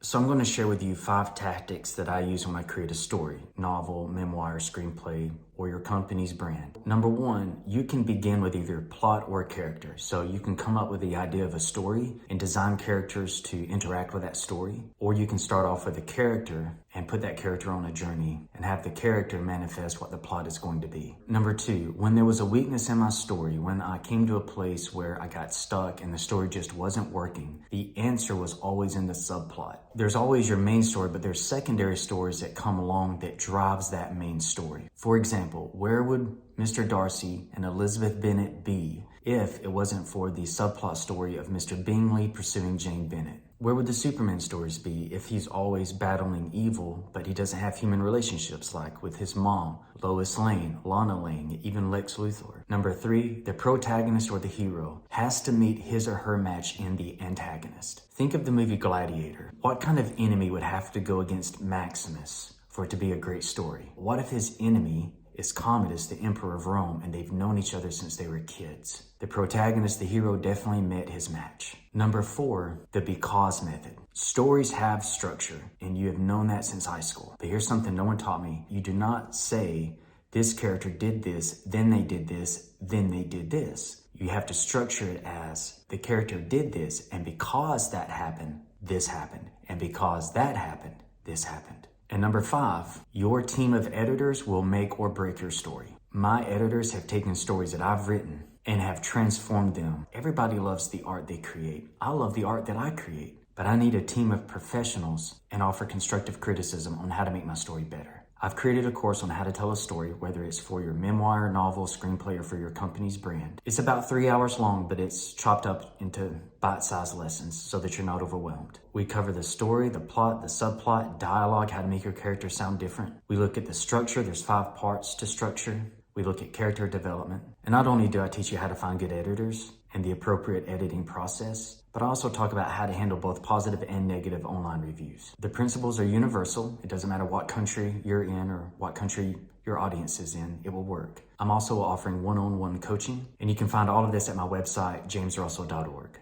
So I'm going to share with you 5 tactics that I use when I create a story, novel, memoir, screenplay, or your company's brand. Number 1, you can begin with either plot or character. So you can come up with the idea of a story and design characters to interact with that story. Or you can start off with a character and put that character on a journey and have the character manifest what the plot is going to be. Number 2, when there was a weakness in my story, when I came to a place where I got stuck and the story just wasn't working, the answer was always in the subplot. There's always your main story, but there's secondary stories that come along that drives that main story. For example, where would Mr. Darcy and Elizabeth Bennet be if it wasn't for the subplot story of Mr. Bingley pursuing Jane Bennet? Where would the Superman stories be if he's always battling evil, but he doesn't have human relationships like with his mom, Lois Lane, Lana Lane, even Lex Luthor? Number 3, the protagonist or the hero has to meet his or her match in the antagonist. Think of the movie Gladiator. What kind of enemy would have to go against Maximus for it to be a great story? What if his enemy is Commodus, the Emperor of Rome, and they've known each other since they were kids? The protagonist, the hero, definitely met his match. Number 4, the because method. Stories have structure, and you have known that since high school. But here's something no one taught me. You do not say, this character did this, then they did this, then they did this. You have to structure it as, the character did this, and because that happened, this happened. And because that happened, this happened. And number 5, your team of editors will make or break your story. My editors have taken stories that I've written and have transformed them. Everybody loves the art they create. I love the art that I create, but I need a team of professionals and offer constructive criticism on how to make my story better. I've created a course on how to tell a story, whether it's for your memoir, novel, screenplay, or for your company's brand. It's about 3 hours long, but it's chopped up into bite-sized lessons so that you're not overwhelmed. We cover the story, the plot, the subplot, dialogue, how to make your character sound different. We look at the structure. There's 5 parts to structure. We look at character development. And not only do I teach you how to find good editors and the appropriate editing process, but I also talk about how to handle both positive and negative online reviews. The principles are universal. It doesn't matter what country you're in or what country your audience is in, it will work. I'm also offering one-on-one coaching, and you can find all of this at my website, jamesrussell.org.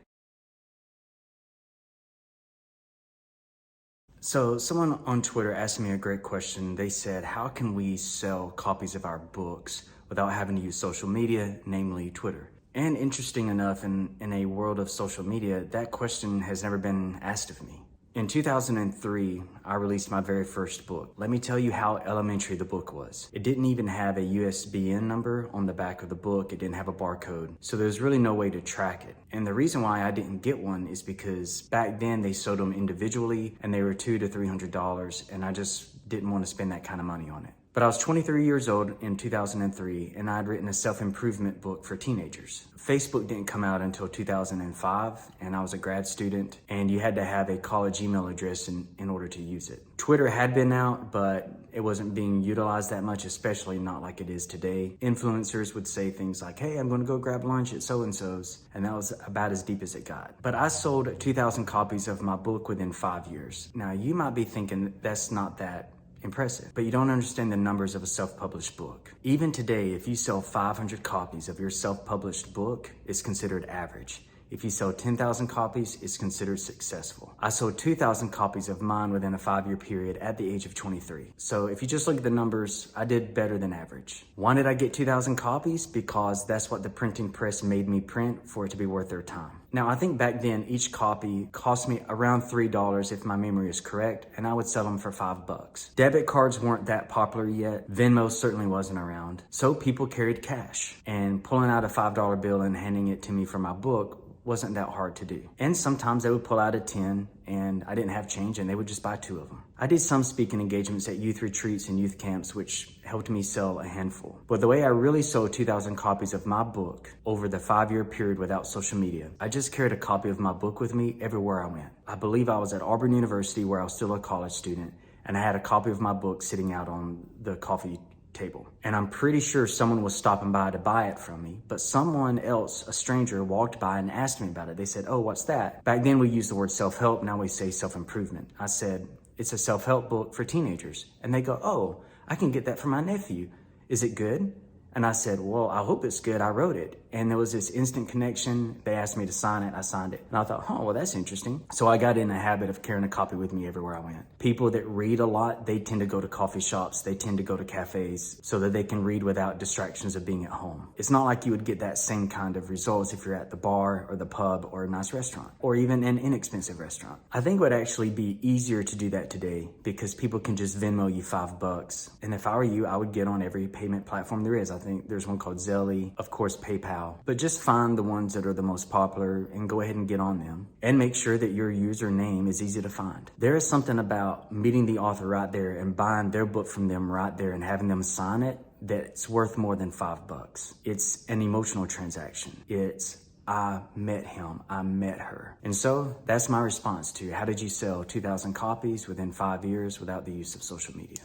So someone on Twitter asked me a great question. They said, how can we sell copies of our books without having to use social media, namely Twitter? And interesting enough, in a world of social media, that question has never been asked of me. In 2003, I released my very first book. Let me tell you how elementary the book was. It didn't even have a USBN number on the back of the book. It didn't have a barcode. So there's really no way to track it. And the reason why I didn't get one is because back then they sold them individually and they were $200 to $300, and I just didn't want to spend that kind of money on it. But I was 23 years old in 2003, and I'd written a self-improvement book for teenagers. Facebook didn't come out until 2005, and I was a grad student, and you had to have a college email address in order to use it. Twitter had been out, but it wasn't being utilized that much, especially not like it is today. Influencers would say things like, hey, I'm gonna go grab lunch at so-and-so's, and that was about as deep as it got. But I sold 2,000 copies of my book within 5 years. Now, you might be thinking that's not that impressive, but you don't understand the numbers of a self-published book. Even today, if you sell 500 copies of your self-published book, it's considered average. If you sell 10,000 copies, it's considered successful. I sold 2,000 copies of mine within a 5-year period at the age of 23. So if you just look at the numbers, I did better than average. Why did I get 2,000 copies? Because that's what the printing press made me print for it to be worth their time. Now, I think back then each copy cost me around $3 if my memory is correct, and I would sell them for $5. Debit cards weren't that popular yet. Venmo certainly wasn't around. So people carried cash, and pulling out a $5 bill and handing it to me for my book wasn't that hard to do. And sometimes they would pull out a 10 and I didn't have change and they would just buy 2 of them. I did some speaking engagements at youth retreats and youth camps, which helped me sell a handful. But the way I really sold 2,000 copies of my book over the 5-year period without social media, I just carried a copy of my book with me everywhere I went. I believe I was at Auburn University where I was still a college student, and I had a copy of my book sitting out on the coffee table. And I'm pretty sure someone was stopping by to buy it from me, but someone else, a stranger, walked by and asked me about it. They said, oh, what's that? Back then we used the word self-help, now we say self-improvement. I said, it's a self-help book for teenagers. And they go, oh, I can get that for my nephew. Is it good? And I said, well, I hope it's good. I wrote it. and there was this instant connection. They asked me to sign it, I signed it. And I thought, oh, well, that's interesting. So I got in the habit of carrying a copy with me everywhere I went. People that read a lot, they tend to go to coffee shops, they tend to go to cafes so that they can read without distractions of being at home. It's not like you would get that same kind of results if you're at the bar or the pub or a nice restaurant, or even an inexpensive restaurant. I think it would actually be easier to do that today because people can just Venmo you $5. And if I were you, I would get on every payment platform there is. I think there's one called Zelle, of course, PayPal, but just find the ones that are the most popular and go ahead and get on them, and make sure that your username is easy to find. There is something about meeting the author right there and buying their book from them right there and having them sign it that's worth more than $5. It's an emotional transaction. It's I met him, I met her. And so that's my response to how did you sell 2,000 copies within 5 years without the use of social media?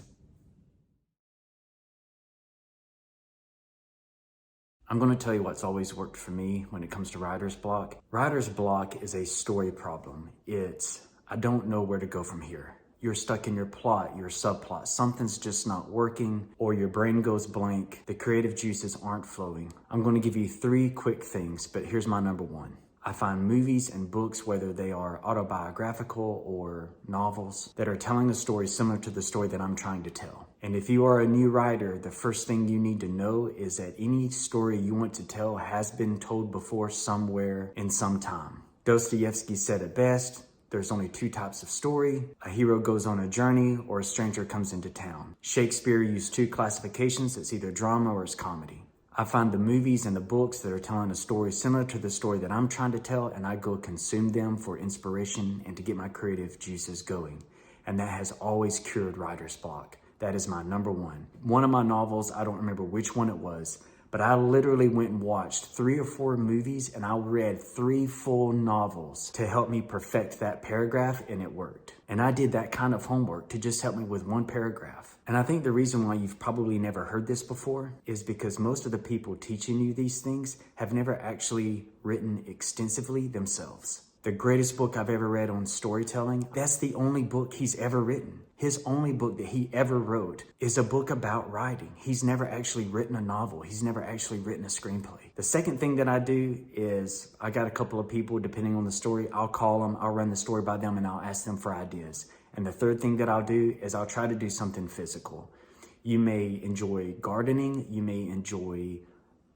I'm going to tell you what's always worked for me when it comes to writer's block. Writer's block is a story problem. It's, I don't know where to go from here. You're stuck in your plot, your subplot. Something's just not working, or your brain goes blank. The creative juices aren't flowing. I'm going to give you 3 quick things, but here's my number 1. I find movies and books, whether they are autobiographical or novels, that are telling a story similar to the story that I'm trying to tell. And if you are a new writer, the first thing you need to know is that any story you want to tell has been told before somewhere in some time. Dostoevsky said it best. There's only 2 types of story. A hero goes on a journey or a stranger comes into town. Shakespeare used 2 classifications. It's either drama or it's comedy. I find the movies and the books that are telling a story similar to the story that I'm trying to tell, and I go consume them for inspiration and to get my creative juices going. And that has always cured writer's block. That is my number 1. One of my novels, I don't remember which one it was, but I literally went and watched 3 or 4 movies and I read 3 full novels to help me perfect that paragraph, and it worked. And I did that kind of homework to just help me with 1 paragraph. And I think the reason why you've probably never heard this before is because most of the people teaching you these things have never actually written extensively themselves. The greatest book I've ever read on storytelling, that's the only book he's ever written. His only book that he ever wrote is a book about writing. He's never actually written a novel. He's never actually written a screenplay. The second thing that I do is I got a couple of people, depending on the story, I'll call them, I'll run the story by them, and I'll ask them for ideas. And the third thing that I'll do is I'll try to do something physical. You may enjoy gardening, you may enjoy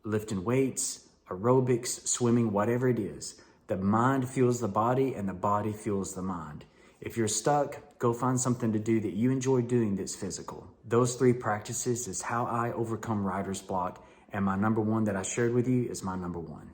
lifting weights, aerobics, swimming, whatever it is. The mind fuels the body and the body fuels the mind. If you're stuck, go find something to do that you enjoy doing that's physical. Those 3 practices is how I overcome writer's block, and my number 1 that I shared with you is my number 1.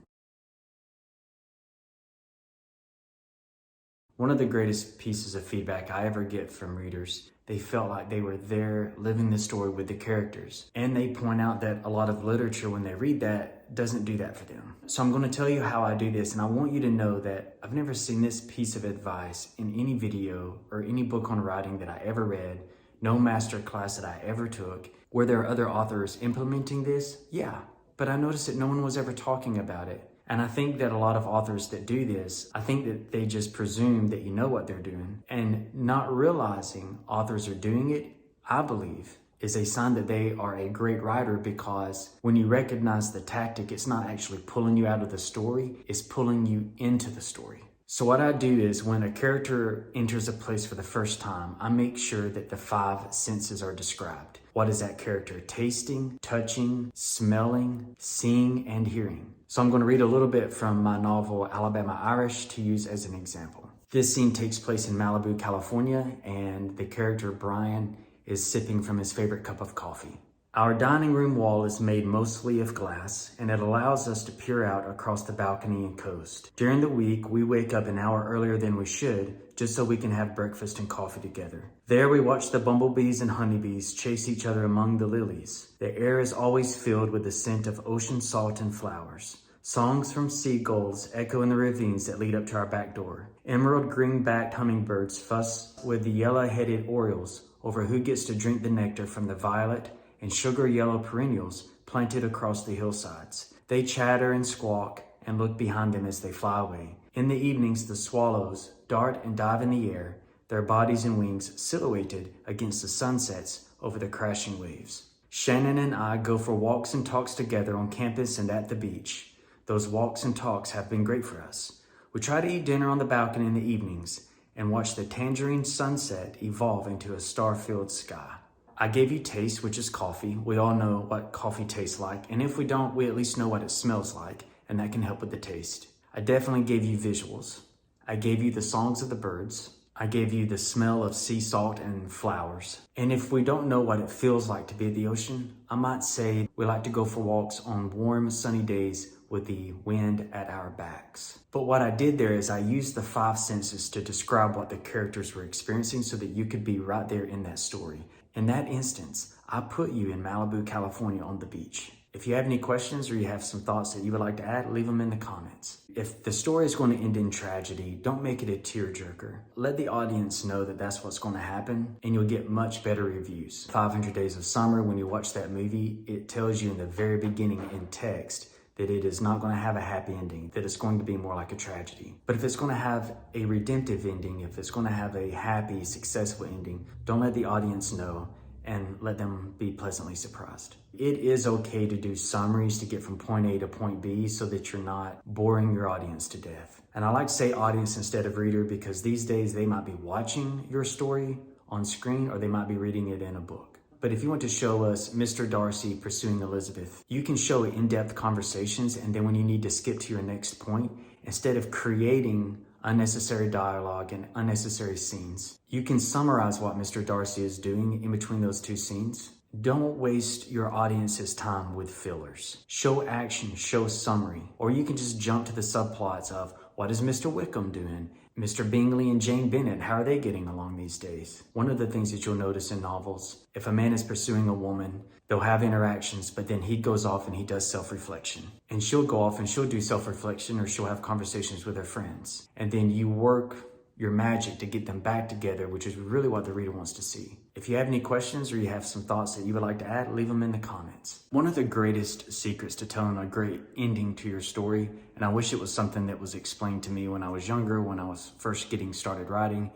One of the greatest pieces of feedback I ever get from readers, they felt like they were there living the story with the characters. And they point out that a lot of literature, when they read that, doesn't do that for them. So I'm going to tell you how I do this, and I want you to know that I've never seen this piece of advice in any video or any book on writing that I ever read, no master class that I ever took. Were there other authors implementing this? Yeah, but I noticed that no one was ever talking about it. And I think that a lot of authors that do this, I think that they just presume that you know what they're doing, and not realizing authors are doing it, I believe, is a sign that they are a great writer, because when you recognize the tactic, it's not actually pulling you out of the story, it's pulling you into the story. So what I do is when a character enters a place for the first time, I make sure that the 5 senses are described. What is that character tasting, touching, smelling, seeing, and hearing? So I'm going to read a little bit from my novel, Alabama Irish, to use as an example. This scene takes place in Malibu, California, and the character Brian is sipping from his favorite cup of coffee. Our dining room wall is made mostly of glass, and it allows us to peer out across the balcony and coast. During the week, we wake up an hour earlier than we should, just so we can have breakfast and coffee together. There we watch the bumblebees and honeybees chase each other among the lilies. The air is always filled with the scent of ocean salt and flowers. Songs from seagulls echo in the ravines that lead up to our back door. Emerald green-backed hummingbirds fuss with the yellow-headed orioles over who gets to drink the nectar from the violet and sugar yellow perennials planted across the hillsides. They chatter and squawk and look behind them as they fly away. In the evenings, the swallows dart and dive in the air, their bodies and wings silhouetted against the sunsets over the crashing waves. Shannon and I go for walks and talks together on campus and at the beach. Those walks and talks have been great for us. We try to eat dinner on the balcony in the evenings and watch the tangerine sunset evolve into a star-filled sky. I gave you taste, which is coffee. We all know what coffee tastes like, and if we don't, we at least know what it smells like, and that can help with the taste. I definitely gave you visuals. I gave you the songs of the birds. I gave you the smell of sea salt and flowers. And if we don't know what it feels like to be at the ocean, I might say we like to go for walks on warm, sunny days with the wind at our backs. But what I did there is I used the 5 senses to describe what the characters were experiencing so that you could be right there in that story. In that instance, I put you in Malibu, California on the beach. If you have any questions or you have some thoughts that you would like to add, leave them in the comments. If the story is going to end in tragedy, don't make it a tearjerker. Let the audience know that that's what's going to happen, and you'll get much better reviews. 500 Days of Summer, when you watch that movie, it tells you in the very beginning in text that it is not going to have a happy ending, that it's going to be more like a tragedy. But if it's going to have a redemptive ending, if it's going to have a happy, successful ending, don't let the audience know and let them be pleasantly surprised. It is okay to do summaries to get from point A to point B so that you're not boring your audience to death. And I like to say audience instead of reader because these days they might be watching your story on screen or they might be reading it in a book. But if you want to show us Mr. Darcy pursuing Elizabeth, you can show in-depth conversations, and then when you need to skip to your next point, instead of creating unnecessary dialogue and unnecessary scenes, you can summarize what Mr. Darcy is doing in between those 2 scenes. Don't waste your audience's time with fillers. Show action, show summary, or you can just jump to the subplots of what is Mr. Wickham doing? Mr. Bingley and Jane Bennet, how are they getting along these days? One of the things that you'll notice in novels, if a man is pursuing a woman, they'll have interactions, but then he goes off and he does self-reflection. And she'll go off and she'll do self-reflection, or she'll have conversations with her friends. And then you work your magic to get them back together, which is really what the reader wants to see. If you have any questions or you have some thoughts that you would like to add, leave them in the comments. One of the greatest secrets to telling a great ending to your story, and I wish it was something that was explained to me when I was younger, when I was first getting started writing,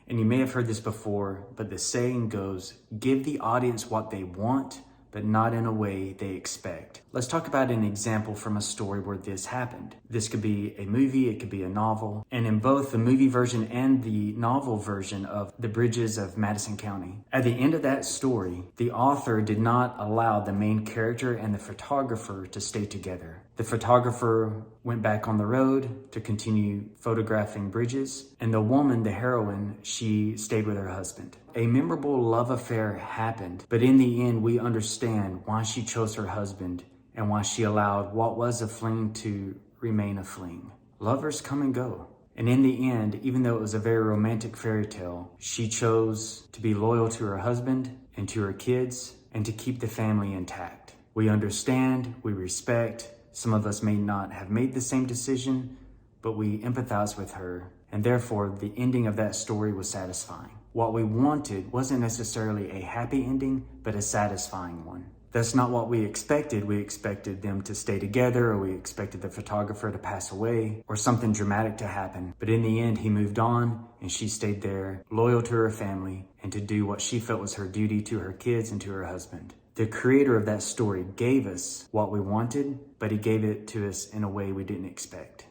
and you may have heard this before, but the saying goes, give the audience what they want, but not in a way they expect. Let's talk about an example from a story where this happened. This could be a movie, it could be a novel, and in both the movie version and the novel version of The Bridges of Madison County, at the end of that story, the author did not allow the main character and the photographer to stay together. The photographer went back on the road to continue photographing bridges, and the woman, the heroine, she stayed with her husband. A memorable love affair happened, but in the end, we understand why she chose her husband and why she allowed what was a fling to remain a fling. Lovers come and go. And in the end, even though it was a very romantic fairy tale, she chose to be loyal to her husband and to her kids and to keep the family intact. We understand, we respect. Some of us may not have made the same decision, but we empathize with her, and therefore the ending of that story was satisfying. What we wanted wasn't necessarily a happy ending, but a satisfying one. That's not what we expected. We expected them to stay together, or we expected the photographer to pass away, or something dramatic to happen. But in the end, he moved on, and she stayed there, loyal to her family, and to do what she felt was her duty to her kids and to her husband. The creator of that story gave us what we wanted, but he gave it to us in a way we didn't expect.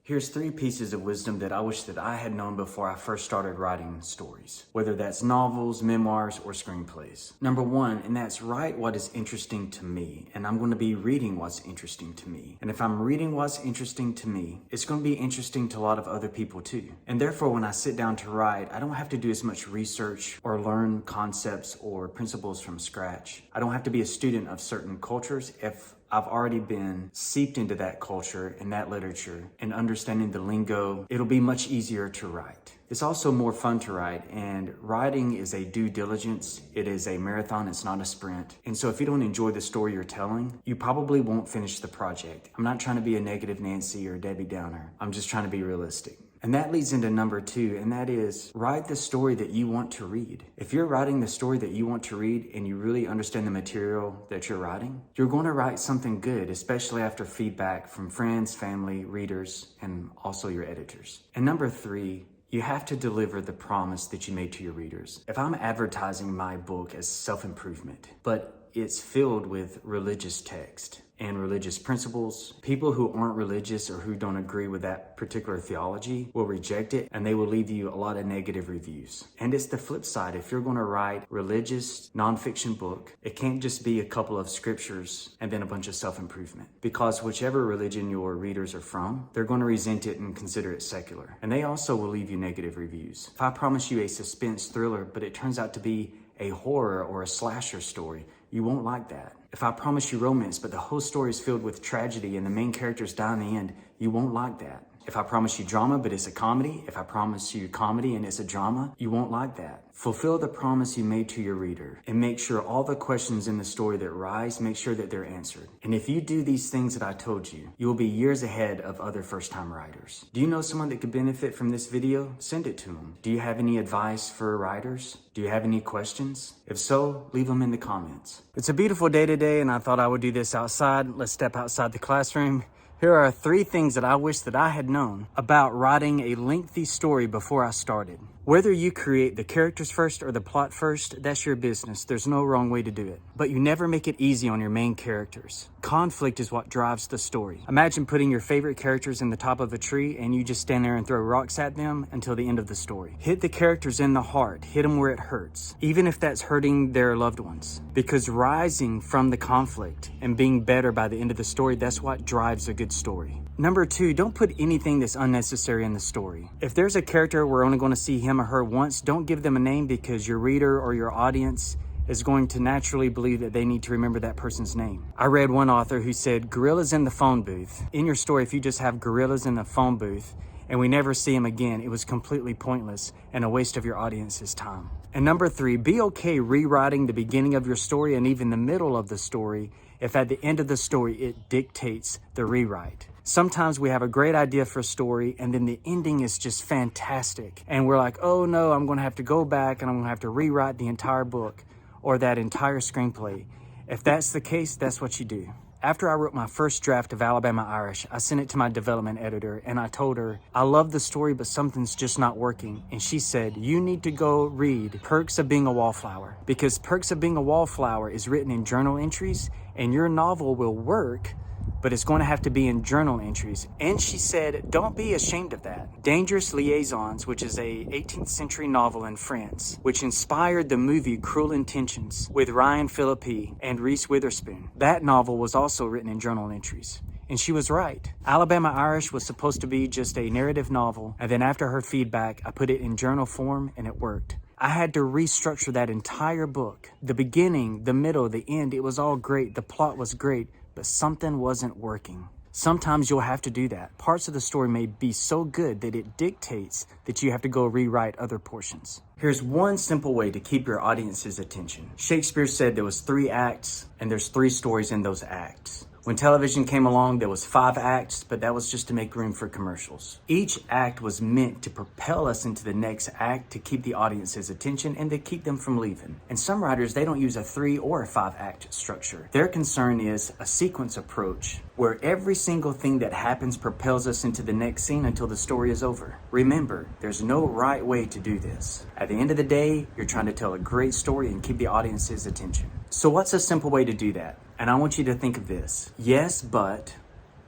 Here's 3 pieces of wisdom that I wish that I had known before I first started writing stories, whether that's novels, memoirs, or screenplays. Number 1, and that's write what is interesting to me, and I'm going to be reading what's interesting to me. And if I'm reading what's interesting to me, it's going to be interesting to a lot of other people too. And therefore, when I sit down to write, I don't have to do as much research or learn concepts or principles from scratch. I don't have to be a student of certain cultures if I've already been seeped into that culture and that literature and understanding the lingo. It'll be much easier to write. It's also more fun to write, and writing is a due diligence. It is a marathon, it's not a sprint. And so if you don't enjoy the story you're telling, you probably won't finish the project. I'm not trying to be a negative Nancy or Debbie Downer. I'm just trying to be realistic. And that leads into number 2, and that is write the story that you want to read. If you're writing the story that you want to read and you really understand the material that you're writing, you're going to write something good, especially after feedback from friends, family, readers, and also your editors. And number 3, you have to deliver the promise that you made to your readers. If I'm advertising my book as self-improvement, but it's filled with religious text and religious principles. People who aren't religious or who don't agree with that particular theology will reject it, and they will leave you a lot of negative reviews. And it's the flip side. If you're going to write religious nonfiction book, it can't just be a couple of scriptures and then a bunch of self-improvement, because whichever religion your readers are from, they're going to resent it and consider it secular. And they also will leave you negative reviews. If I promise you a suspense thriller, but it turns out to be a horror or a slasher story, you won't like that. If I promise you romance, but the whole story is filled with tragedy and the main characters die in the end, you won't like that. If I promise you drama, but it's a comedy, if I promise you comedy and it's a drama, you won't like that. Fulfill the promise you made to your reader and make sure all the questions in the story that rise, make sure that they're answered. And if you do these things that I told you, you will be years ahead of other first-time writers. Do you know someone that could benefit from this video? Send it to them. Do you have any advice for writers? Do you have any questions? If so, leave them in the comments. It's a beautiful day today, and I thought I would do this outside. Let's step outside the classroom. Here are 3 things that I wish that I had known about writing a lengthy story before I started. Whether you create the characters first or the plot first, that's your business. There's no wrong way to do it. But you never make it easy on your main characters. Conflict is what drives the story. Imagine putting your favorite characters in the top of a tree and you just stand there and throw rocks at them until the end of the story. Hit the characters in the heart. Hit them where it hurts, even if that's hurting their loved ones. Because rising from the conflict and being better by the end of the story, that's what drives a good story. Number 2, don't put anything that's unnecessary in the story. If there's a character we're only going to see him or her once, don't give them a name, because your reader or your audience is going to naturally believe that they need to remember that person's name. I read one author who said, gorillas in the phone booth. In your story, if you just have gorillas in the phone booth and we never see them again, it was completely pointless and a waste of your audience's time. And number 3, be okay rewriting the beginning of your story and even the middle of the story if at the end of the story it dictates the rewrite. Sometimes we have a great idea for a story and then the ending is just fantastic. And we're like, oh no, I'm going to have to go back and I'm going to have to rewrite the entire book or that entire screenplay. If that's the case, that's what you do. After I wrote my first draft of Alabama Irish, I sent it to my development editor and I told her, I love the story, but something's just not working. And she said, you need to go read Perks of Being a Wallflower, because Perks of Being a Wallflower is written in journal entries and your novel will work, but it's going to have to be in journal entries. And she said, don't be ashamed of that. Dangerous Liaisons, which is a 18th century novel in France, which inspired the movie Cruel Intentions with Ryan Phillippe and Reese Witherspoon. That novel was also written in journal entries. And she was right. Alabama Irish was supposed to be just a narrative novel, and then after her feedback, I put it in journal form and it worked. I had to restructure that entire book. The beginning, the middle, the end, it was all great. The plot was great, but something wasn't working. Sometimes you'll have to do that. Parts of the story may be so good that it dictates that you have to go rewrite other portions. Here's one simple way to keep your audience's attention. Shakespeare said there was 3 acts and there's 3 stories in those acts. When television came along, there was 5 acts, but that was just to make room for commercials. Each act was meant to propel us into the next act, to keep the audience's attention and to keep them from leaving. And some writers, they don't use a 3 or a 5 act structure. Their concern is a sequence approach, where every single thing that happens propels us into the next scene until the story is over. Remember, there's no right way to do this. At the end of the day, you're trying to tell a great story and keep the audience's attention. So what's a simple way to do that? And I want you to think of this. Yes, but,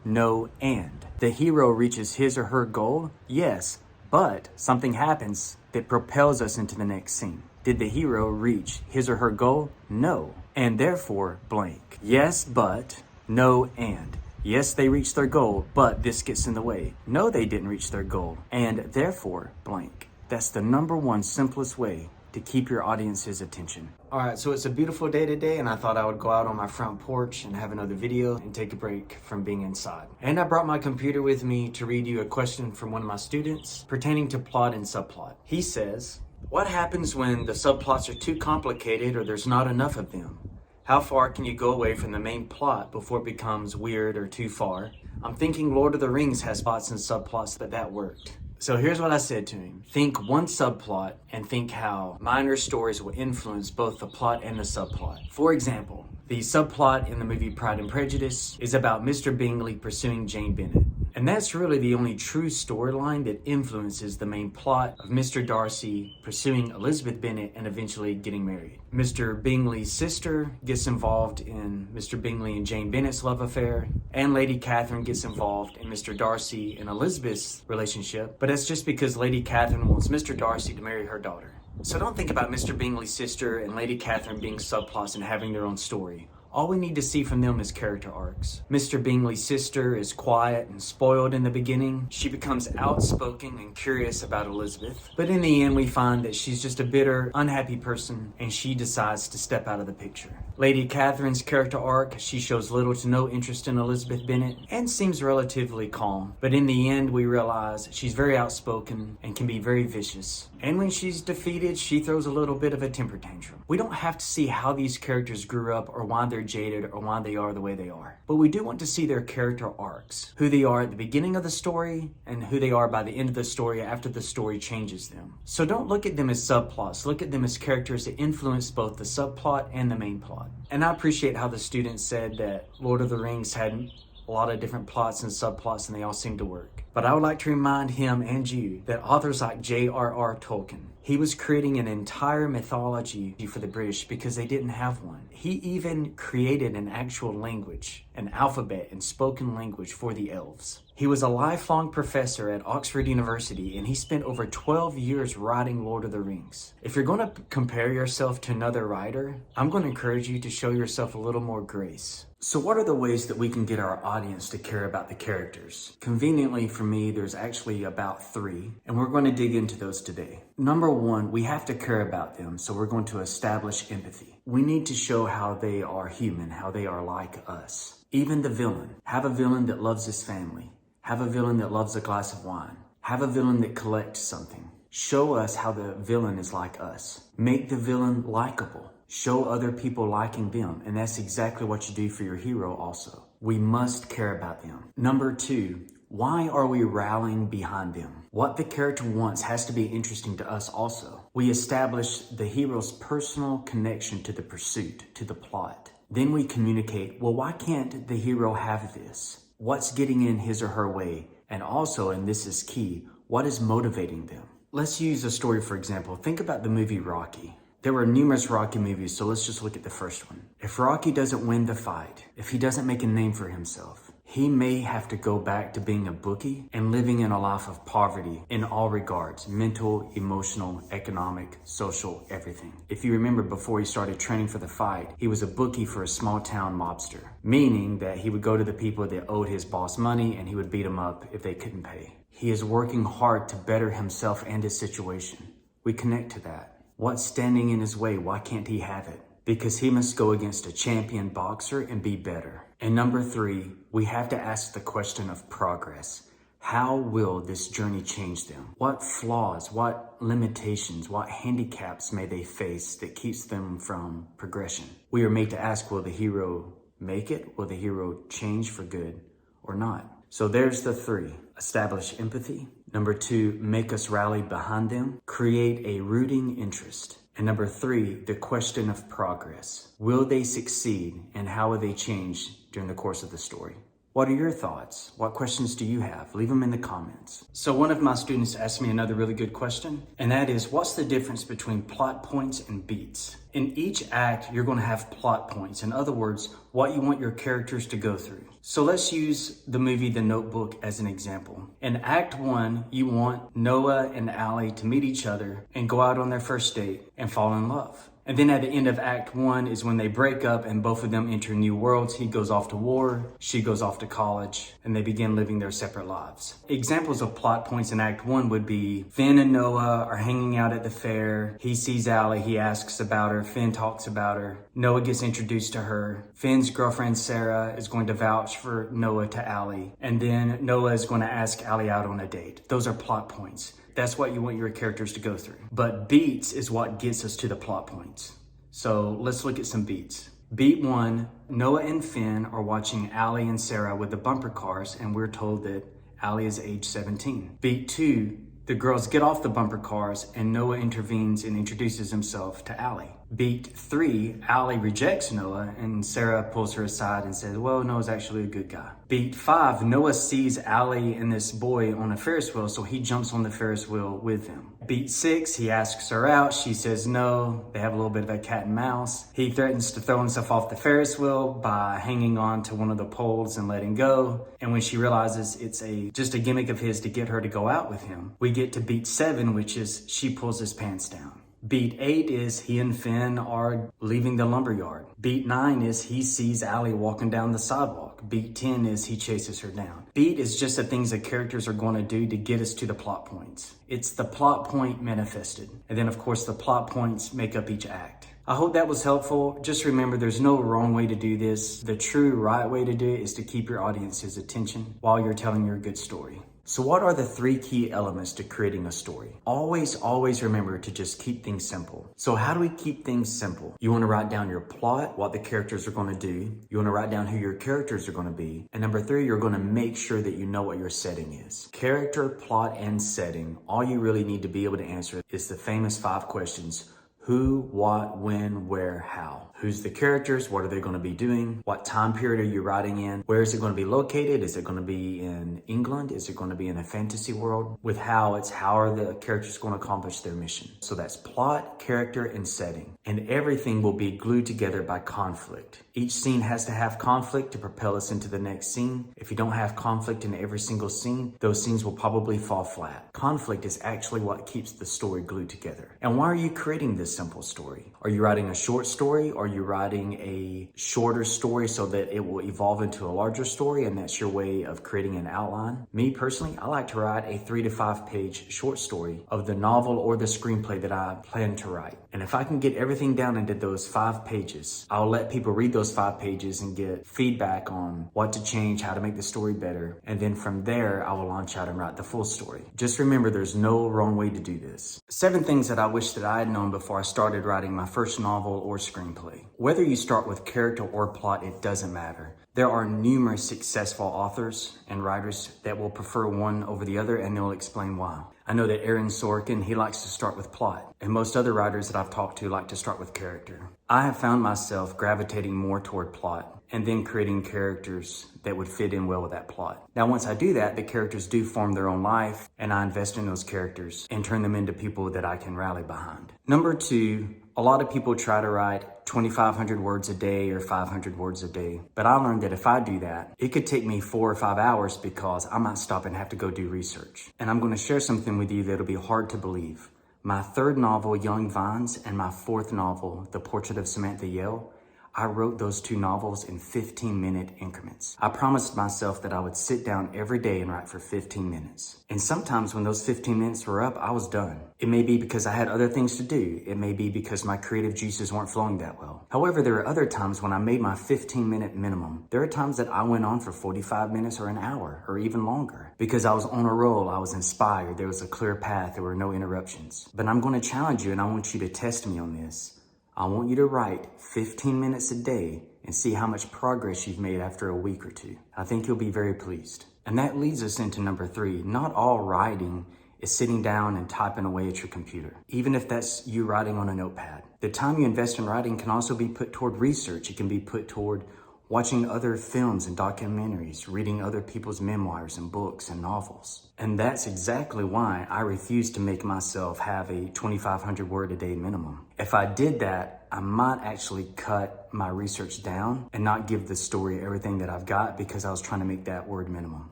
no, and. The hero reaches his or her goal, yes, but something happens that propels us into the next scene. Did the hero reach his or her goal? No, and therefore blank. Yes, but, no, and. Yes, they reached their goal, but this gets in the way. No, they didn't reach their goal, and therefore blank. That's the number 1 simplest way to keep your audience's attention. All right, so it's a beautiful day today, and I thought I would go out on my front porch and have another video and take a break from being inside. And I brought my computer with me to read you a question from one of my students pertaining to plot and subplot. He says, what happens when the subplots are too complicated or there's not enough of them? How far can you go away from the main plot before it becomes weird or too far? I'm thinking Lord of the Rings has plots and subplots that worked. So here's what I said to him. Think one subplot and think how minor stories will influence both the plot and the subplot. For example, the subplot in the movie Pride and Prejudice is about Mr. Bingley pursuing Jane Bennet. And that's really the only true storyline that influences the main plot of Mr. Darcy pursuing Elizabeth Bennet and eventually getting married. Mr. Bingley's sister gets involved in Mr. Bingley and Jane Bennet's love affair, and Lady Catherine gets involved in Mr. Darcy and Elizabeth's relationship, but that's just because Lady Catherine wants Mr. Darcy to marry her daughter. So don't think about Mr. Bingley's sister and Lady Catherine being subplots and having their own story. All we need to see from them is character arcs. Mr. Bingley's sister is quiet and spoiled in the beginning. She becomes outspoken and curious about Elizabeth. But in the end, we find that she's just a bitter, unhappy person, and she decides to step out of the picture. Lady Catherine's character arc, she shows little to no interest in Elizabeth Bennet and seems relatively calm. But in the end, we realize she's very outspoken and can be very vicious. And when she's defeated, she throws a little bit of a temper tantrum. We don't have to see how these characters grew up or why they're jaded or why they are the way they are. But we do want to see their character arcs, who they are at the beginning of the story and who they are by the end of the story after the story changes them. So don't look at them as subplots, look at them as characters that influence both the subplot and the main plot. And I appreciate how the students said that Lord of the Rings had a lot of different plots and subplots and they all seem to work. But I would like to remind him and you that authors like J.R.R. Tolkien, he was creating an entire mythology for the British because they didn't have one. He even created an actual language, an alphabet and spoken language for the elves. He was a lifelong professor at Oxford University and he spent over 12 years writing Lord of the Rings. If you're going to compare yourself to another writer, I'm going to encourage you to show yourself a little more grace. So what are the ways that we can get our audience to care about the characters? Conveniently for me, there's actually about 3, and we're going to dig into those today. Number 1, we have to care about them, so we're going to establish empathy. We need to show how they are human, how they are like us. Even the villain. Have a villain that loves his family. Have a villain that loves a glass of wine. Have a villain that collects something. Show us how the villain is like us. Make the villain likable. Show other people liking them, and that's exactly what you do for your hero also. We must care about them. Number 2, why are we rallying behind them? What the character wants has to be interesting to us also. We establish the hero's personal connection to the pursuit, to the plot. Then we communicate, well, why can't the hero have this? What's getting in his or her way? And also, and this is key, what is motivating them? Let's use a story for example. Think about the movie Rocky. There were numerous Rocky movies, so let's just look at the first one. If Rocky doesn't win the fight, if he doesn't make a name for himself, he may have to go back to being a bookie and living in a life of poverty in all regards, mental, emotional, economic, social, everything. If you remember, before he started training for the fight, he was a bookie for a small town mobster, meaning that he would go to the people that owed his boss money and he would beat them up if they couldn't pay. He is working hard to better himself and his situation. We connect to that. What's standing in his way? Why can't he have it? Because he must go against a champion boxer and be better. And number 3, we have to ask the question of progress. How will this journey change them? What flaws, what limitations, what handicaps may they face that keeps them from progression? We are made to ask, will the hero make it? Will the hero change for good or not? So there's the 3. Establish empathy. Number 2, make us rally behind them. Create a rooting interest. And number 3, the question of progress. Will they succeed and how will they change during the course of the story? What are your thoughts? What questions do you have? Leave them in the comments. So one of my students asked me another really good question, and that is, what's the difference between plot points and beats? In each act, you're going to have plot points. In other words, what you want your characters to go through. So let's use the movie The Notebook as an example. In Act 1, you want Noah and Allie to meet each other and go out on their first date and fall in love. And then at the end of Act 1 is when they break up and both of them enter new worlds. He goes off to war, she goes off to college, and they begin living their separate lives. Examples of plot points in Act 1 would be Finn and Noah are hanging out at the fair. He sees Allie, he asks about her, Finn talks about her. Noah gets introduced to her. Finn's girlfriend Sarah is going to vouch for Noah to Allie. And then Noah is going to ask Allie out on a date. Those are plot points. That's what you want your characters to go through. But beats is what gets us to the plot points. So let's look at some beats. Beat 1, Noah and Finn are watching Allie and Sarah with the bumper cars, and we're told that Allie is age 17. Beat 2, the girls get off the bumper cars and Noah intervenes and introduces himself to Allie. Beat 3, Allie rejects Noah and Sarah pulls her aside and says, well, Noah's actually a good guy. Beat 5, Noah sees Allie and this boy on a Ferris wheel, so he jumps on the Ferris wheel with them. Beat 6, he asks her out. She says no. They have a little bit of a cat and mouse. He threatens to throw himself off the Ferris wheel by hanging on to one of the poles and letting go. And when she realizes it's just a gimmick of his to get her to go out with him, we get to beat 7, which is she pulls his pants down. Beat 8 is he and Finn are leaving the lumberyard. Beat 9 is he sees Allie walking down the sidewalk. Beat 10 is he chases her down. Beat is just the things that characters are going to do to get us to the plot points. It's the plot point manifested. And then of course the plot points make up each act. I hope that was helpful. Just remember, there's no wrong way to do this. The true right way to do it is to keep your audience's attention while you're telling your good story. So what are the 3 key elements to creating a story? Always remember to just keep things simple. So how do we keep things simple? You want to write down your plot, what the characters are going to do. You want to write down who your characters are going to be. And number 3, you're going to make sure that you know what your setting is. Character, plot, and setting. All you really need to be able to answer is the famous 5 questions. Who, what, when, where, how. Who's the characters? What are they going to be doing? What time period are you writing in? Where is it going to be located? Is it going to be in England? Is it going to be in a fantasy world? With how, it's how are the characters going to accomplish their mission? So that's plot, character, and setting. And everything will be glued together by conflict. Each scene has to have conflict to propel us into the next scene. If you don't have conflict in every single scene, those scenes will probably fall flat. Conflict is actually what keeps the story glued together. And why are you creating this simple story? Are you writing a short story? Are you writing a shorter story so that it will evolve into a larger story and that's your way of creating an outline? Me personally, I like to write a 3 to 5 page short story of the novel or the screenplay that I plan to write. And if I can get everything down into those 5 pages, I'll let people read those 5 pages and get feedback on what to change, how to make the story better. And then from there, I will launch out and write the full story. Just remember, there's no wrong way to do this. 7 things that I wish that I had known before I started writing my first novel or screenplay. Whether you start with character or plot, it doesn't matter. There are numerous successful authors and writers that will prefer one over the other, and they'll explain why. I know that Aaron Sorkin, he likes to start with plot, and most other writers that I've talked to like to start with character. I have found myself gravitating more toward plot and then creating characters that would fit in well with that plot. Now, once I do that, the characters do form their own life, and I invest in those characters and turn them into people that I can rally behind. Number 2, a lot of people try to write 2,500 words a day or 500 words a day. But I learned that if I do that, it could take me 4 or 5 hours because I might stop and have to go do research. And I'm going to share something with you that'll be hard to believe. My 3rd novel, Young Vines, and my 4th novel, The Portrait of Samantha Yale, I wrote those 2 novels in 15-minute increments. I promised myself that I would sit down every day and write for 15 minutes. And sometimes when those 15 minutes were up, I was done. It may be because I had other things to do. It may be because my creative juices weren't flowing that well. However, there are other times when I made my 15-minute minimum. There are times that I went on for 45 minutes or an hour or even longer because I was on a roll. I was inspired. There was a clear path. There were no interruptions. But I'm going to challenge you, and I want you to test me on this. I want you to write 15 minutes a day and see how much progress you've made after a week or 2. I think you'll be very pleased. And that leads us into number 3. Not all writing is sitting down and typing away at your computer, even if that's you writing on a notepad. The time you invest in writing can also be put toward research. It can be put toward watching other films and documentaries, reading other people's memoirs and books and novels. And that's exactly why I refuse to make myself have a 2,500 word a day minimum. If I did that, I might actually cut my research down and not give the story everything that I've got because I was trying to make that word minimum.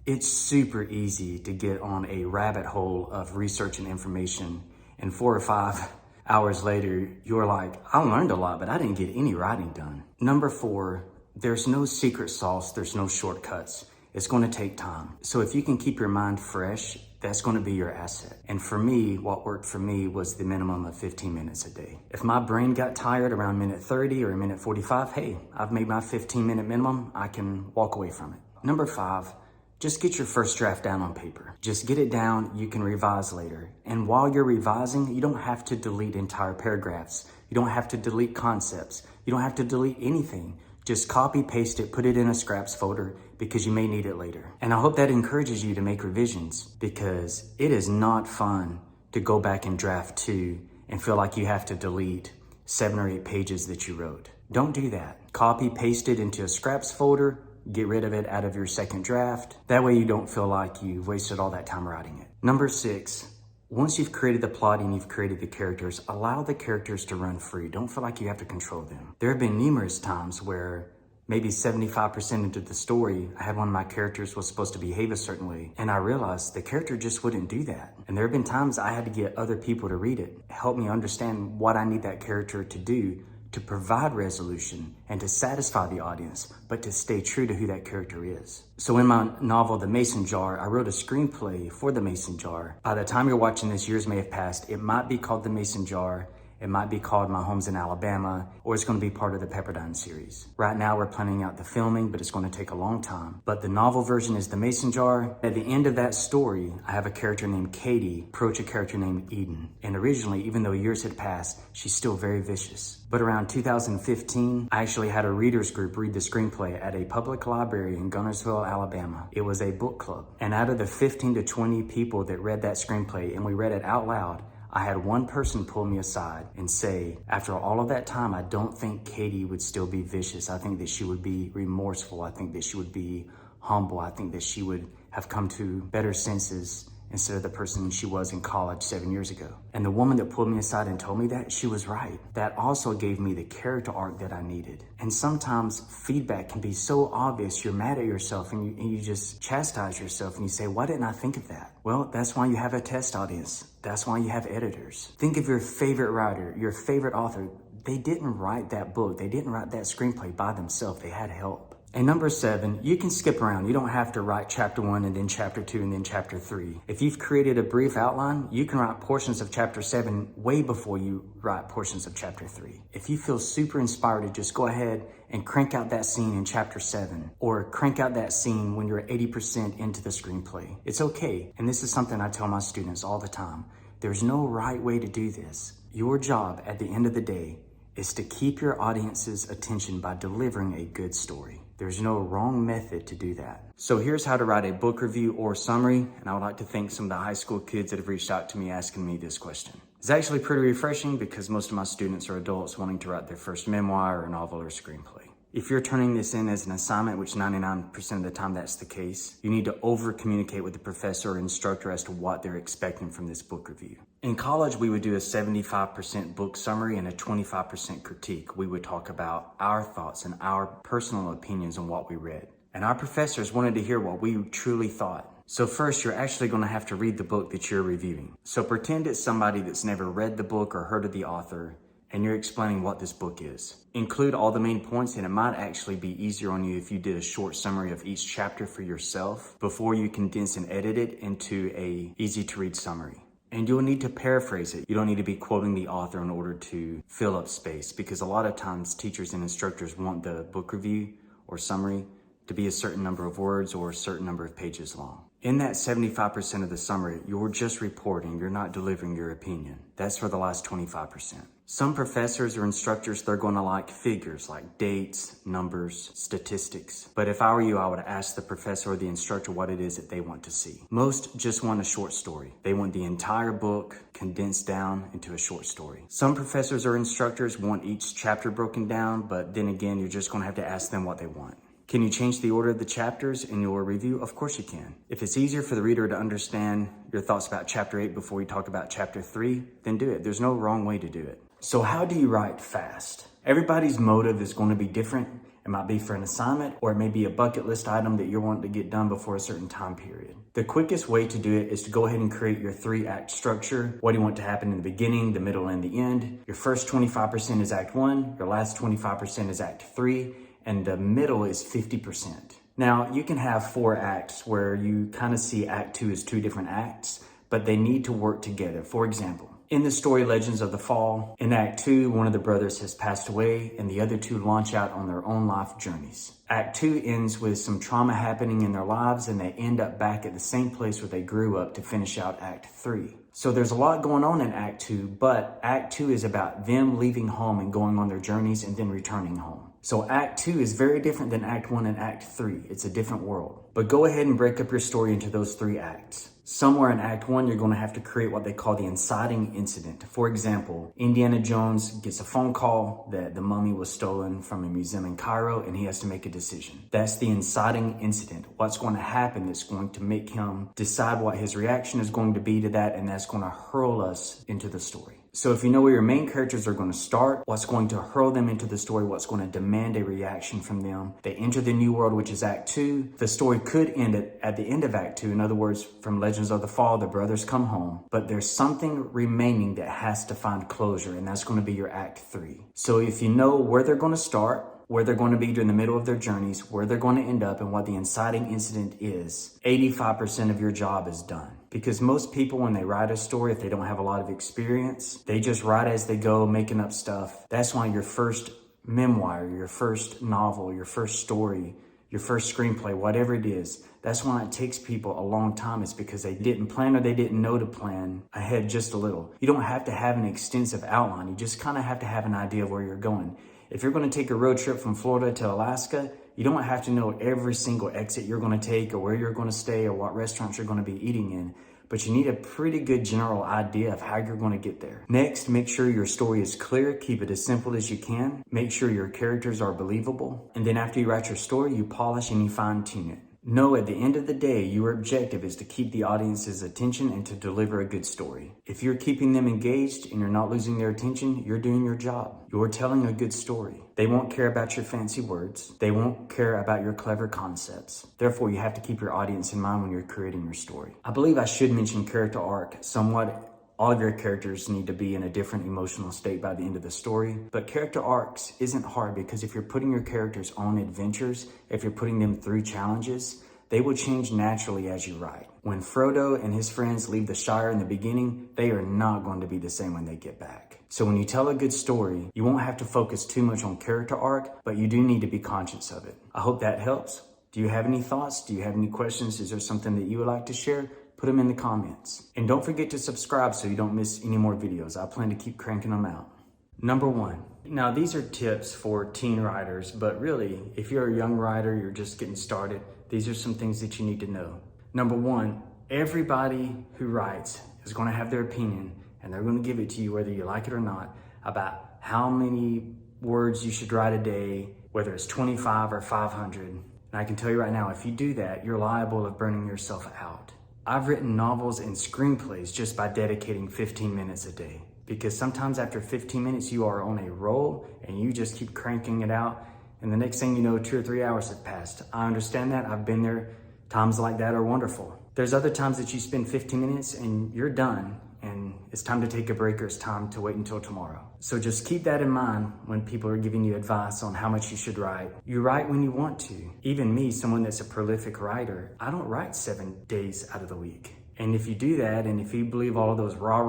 It's super easy to get on a rabbit hole of research and information, and 4 or 5 hours later, you're like, I learned a lot, but I didn't get any writing done. Number 4, there's no secret sauce, there's no shortcuts. It's going to take time. So if you can keep your mind fresh, that's going to be your asset. And for me, what worked for me was the minimum of 15 minutes a day. If my brain got tired around minute 30 or minute 45, hey, I've made my 15-minute minimum. I can walk away from it. Number 5, just get your first draft down on paper. Just get it down. You can revise later. And while you're revising, you don't have to delete entire paragraphs. You don't have to delete concepts. You don't have to delete anything. Just copy, paste it, put it in a scraps folder because you may need it later. And I hope that encourages you to make revisions because it is not fun to go back and draft 2 and feel like you have to delete 7 or 8 pages that you wrote. Don't do that. Copy, paste it into a scraps folder, get rid of it out of your second draft. That way you don't feel like you've wasted all that time writing it. Number 6, once you've created the plot and you've created the characters, allow the characters to run free. Don't feel like you have to control them. There have been numerous times where maybe 75% into the story, I had one of my characters was supposed to behave a certain way, and I realized the character just wouldn't do that. And there have been times I had to get other people to read it, help me understand what I need that character to do to provide resolution and to satisfy the audience, but to stay true to who that character is. So in my novel, The Mason Jar, I wrote a screenplay for The Mason Jar. By the time you're watching this, years may have passed. It might be called The Mason Jar. It might be called My Home's in Alabama, or it's going to be part of the Pepperdine series. Right now we're planning out the filming, but it's going to take a long time. But the novel version is The Mason Jar. At the end of that story, I have a character named Katie approach a character named Eden. And originally, even though years had passed, she's still very vicious. But around 2015, I actually had a readers group read the screenplay at a public library in Gunnersville, Alabama. It was a book club. And out of the 15 to 20 people that read that screenplay and we read it out loud, I had one person pull me aside and say, after all of that time, I don't think Katie would still be vicious. I think that she would be remorseful. I think that she would be humble. I think that she would have come to better senses instead of the person she was in college 7 years ago. And the woman that pulled me aside and told me that, she was right. That also gave me the character arc that I needed. And sometimes feedback can be so obvious, you're mad at yourself and you just chastise yourself and you say, why didn't I think of that? Well, that's why you have a test audience. That's why you have editors. Think of your favorite writer, your favorite author. They didn't write that book. They didn't write that screenplay by themselves. They had help. And number 7, you can skip around. You don't have to write chapter 1 and then chapter 2 and then chapter 3. If you've created a brief outline, you can write portions of chapter 7 way before you write portions of chapter 3. If you feel super inspired to just go ahead and crank out that scene in chapter 7 or crank out that scene when you're 80% into the screenplay, it's okay. And this is something I tell my students all the time. There's no right way to do this. Your job at the end of the day is to keep your audience's attention by delivering a good story. There's no wrong method to do that. So here's how to write a book review or summary, and I would like to thank some of the high school kids that have reached out to me asking me this question. It's actually pretty refreshing because most of my students are adults wanting to write their first memoir or novel or screenplay. If you're turning this in as an assignment, which 99% of the time that's the case, you need to over-communicate with the professor or instructor as to what they're expecting from this book review. In college, we would do a 75% book summary and a 25% critique. We would talk about our thoughts and our personal opinions on what we read. And our professors wanted to hear what we truly thought. So first, you're actually going to have to read the book that you're reviewing. So pretend it's somebody that's never read the book or heard of the author, and you're explaining what this book is. Include all the main points, and it might actually be easier on you if you did a short summary of each chapter for yourself before you condense and edit it into a easy to read summary. And you'll need to paraphrase it. You don't need to be quoting the author in order to fill up space, because a lot of times teachers and instructors want the book review or summary to be a certain number of words or a certain number of pages long. In that 75% of the summary, you're just reporting, you're not delivering your opinion. That's for the last 25%. Some professors or instructors, they're going to like figures like dates, numbers, statistics. But if I were you, I would ask the professor or the instructor what it is that they want to see. Most just want a short story. They want the entire book condensed down into a short story. Some professors or instructors want each chapter broken down, but then again, you're just going to have to ask them what they want. Can you change the order of the chapters in your review? Of course you can. If it's easier for the reader to understand your thoughts about chapter 8 before you talk about chapter 3, then do it. There's no wrong way to do it. So how do you write fast? Everybody's motive is going to be different. It might be for an assignment, or it may be a bucket list item that you're wanting to get done before a certain time period. The quickest way to do it is to go ahead and create your 3-act structure. What do you want to happen in the beginning, the middle, and the end? Your first 25% is act 1, your last 25% is act 3, and the middle is 50%. Now, you can have 4 acts where you kind of see act 2 as 2 different acts, but they need to work together. For example, in the story Legends of the Fall, in act 2, one of the brothers has passed away and the other 2 launch out on their own life journeys. Act 2 ends with some trauma happening in their lives and they end up back at the same place where they grew up to finish out act 3. So there's a lot going on in act 2, but act 2 is about them leaving home and going on their journeys and then returning home. So act 2 is very different than act 1 and act 3. It's a different world. But go ahead and break up your story into those 3 acts. Somewhere in Act 1, you're going to have to create what they call the inciting incident. For example, Indiana Jones gets a phone call that the mummy was stolen from a museum in Cairo and he has to make a decision. That's the inciting incident. What's going to happen that's going to make him decide what his reaction is going to be to that, and that's going to hurl us into the story. So if you know where your main characters are going to start, what's going to hurl them into the story, what's going to demand a reaction from them, they enter the new world, which is Act 2. The story could end at the end of Act 2. In other words, from Legends of the Fall, the brothers come home, but there's something remaining that has to find closure, and that's going to be your Act 3. So if you know where they're going to start, where they're going to be during the middle of their journeys, where they're going to end up, and what the inciting incident is, 85% of your job is done. Because most people, when they write a story, if they don't have a lot of experience, they just write as they go, making up stuff. That's why your first memoir, your first novel, your first story, your first screenplay, whatever it is, that's why it takes people a long time. It's because they didn't plan, or they didn't know to plan ahead just a little. You don't have to have an extensive outline. You just kind of have to have an idea of where you're going. If you're going to take a road trip from Florida to Alaska, you don't have to know every single exit you're going to take, or where you're going to stay, or what restaurants you're going to be eating in. But you need a pretty good general idea of how you're going to get there. Next, make sure your story is clear. Keep it as simple as you can. Make sure your characters are believable. And then after you write your story, you polish and you fine tune it. Know at the end of the day, your objective is to keep the audience's attention and to deliver a good story. If you're keeping them engaged and you're not losing their attention, you're doing your job. You're telling a good story. They won't care about your fancy words. They won't care about your clever concepts. Therefore, you have to keep your audience in mind when you're creating your story. I believe I should mention character arc somewhat. All of your characters need to be in a different emotional state by the end of the story. But character arcs isn't hard, because if you're putting your characters on adventures, if you're putting them through challenges, they will change naturally as you write. When Frodo and his friends leave the Shire in the beginning, they are not going to be the same when they get back. So when you tell a good story, you won't have to focus too much on character arc, but you do need to be conscious of it. I hope that helps. Do you have any thoughts? Do you have any questions? Is there something that you would like to share? Put them in the comments. And don't forget to subscribe so you don't miss any more videos. I plan to keep cranking them out. Number 1. Now, these are tips for teen writers, but really, if you're a young writer, you're just getting started, these are some things that you need to know. Number 1, everybody who writes is going to have their opinion, and they're going to give it to you whether you like it or not, about how many words you should write a day, whether it's 25 or 500. And I can tell you right now, if you do that, you're liable of burning yourself out. I've written novels and screenplays just by dedicating 15 minutes a day, because sometimes after 15 minutes you are on a roll and you just keep cranking it out, and the next thing you know, 2 or 3 hours have passed. I understand that. I've been there. Times like that are wonderful. There's other times that you spend 15 minutes and you're done, and it's time to take a break, or it's time to wait until tomorrow. So just keep that in mind when people are giving you advice on how much you should write. You write when you want to. Even me, someone that's a prolific writer, I don't write 7 days out of the week. And if you do that, and if you believe all of those raw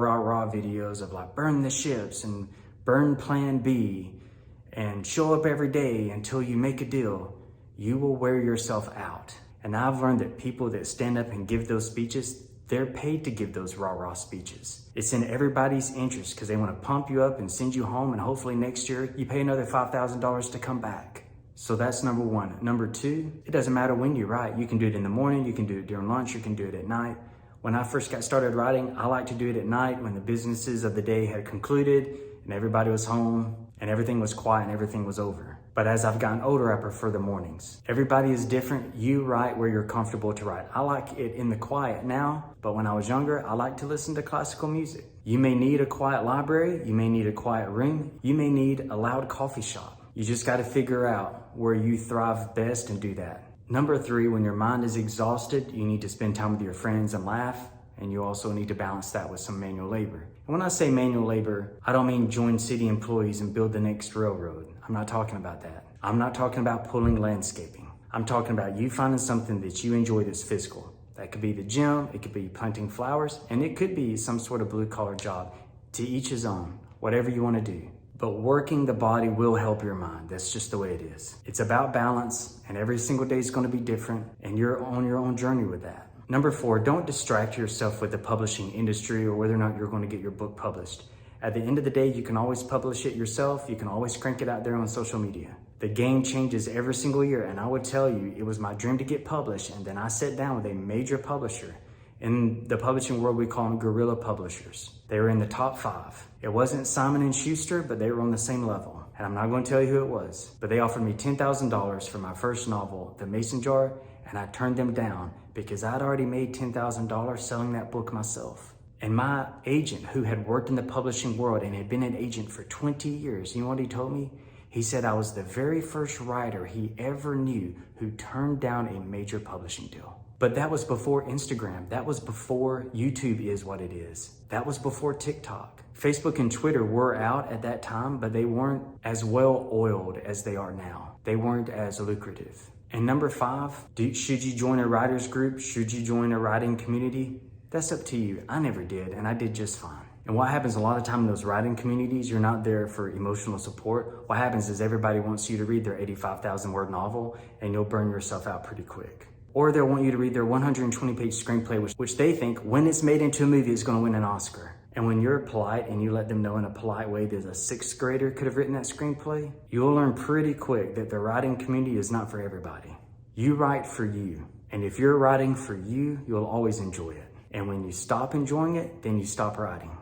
videos of like burn the ships and burn plan B and show up every day until you make a deal, you will wear yourself out. And I've learned that people that stand up and give those speeches, they're paid to give those raw speeches. It's in everybody's interest, because they want to pump you up and send you home, and hopefully next year you pay another $5,000 to come back. So that's number 1. Number 2, it doesn't matter when you write. You can do it in the morning, you can do it during lunch, you can do it at night. When I first got started writing, I like to do it at night when the businesses of the day had concluded and everybody was home and everything was quiet and everything was over. But as I've gotten older, I prefer the mornings. Everybody is different. You write where you're comfortable to write. I like it in the quiet now, but when I was younger, I liked to listen to classical music. You may need a quiet library. You may need a quiet room. You may need a loud coffee shop. You just got to figure out where you thrive best and do that. Number 3, when your mind is exhausted, you need to spend time with your friends and laugh. And you also need to balance that with some manual labor. And when I say manual labor, I don't mean join city employees and build the next railroad. I'm not talking about that. I'm not talking about pulling landscaping. I'm talking about you finding something that you enjoy that's physical. That could be the gym, it could be planting flowers, and it could be some sort of blue-collar job. To each his own, whatever you want to do. But working the body will help your mind. That's just the way it is. It's about balance, and every single day is going to be different, and you're on your own journey with that. Number 4, don't distract yourself with the publishing industry or whether or not you're going to get your book published. At the end of the day, you can always publish it yourself. You can always crank it out there on social media. The game changes every single year, and I would tell you, it was my dream to get published, and then I sat down with a major publisher, In the publishing world, we call them guerrilla publishers. They were in the top 5. It wasn't Simon & Schuster, but they were on the same level. And I'm not going to tell you who it was, but they offered me $10,000 for my first novel, The Mason Jar, and I turned them down because I'd already made $10,000 selling that book myself. And my agent, who had worked in the publishing world and had been an agent for 20 years, you know what he told me? He said I was the very first writer he ever knew who turned down a major publishing deal. But that was before Instagram. That was before YouTube is what it is. That was before TikTok. Facebook and Twitter were out at that time, but they weren't as well oiled as they are now. They weren't as lucrative. And number 5, should you join a writer's group? Should you join a writing community? That's up to you. I never did, and I did just fine. And what happens a lot of time in those writing communities, you're not there for emotional support. What happens is everybody wants you to read their 85,000 word novel, and you'll burn yourself out pretty quick. Or they'll want you to read their 120-page screenplay, which they think, when it's made into a movie, is going to win an Oscar. And when you're polite and you let them know in a polite way that a 6th grader could have written that screenplay, you'll learn pretty quick that the writing community is not for everybody. You write for you. And if you're writing for you, you'll always enjoy it. And when you stop enjoying it, then you stop writing.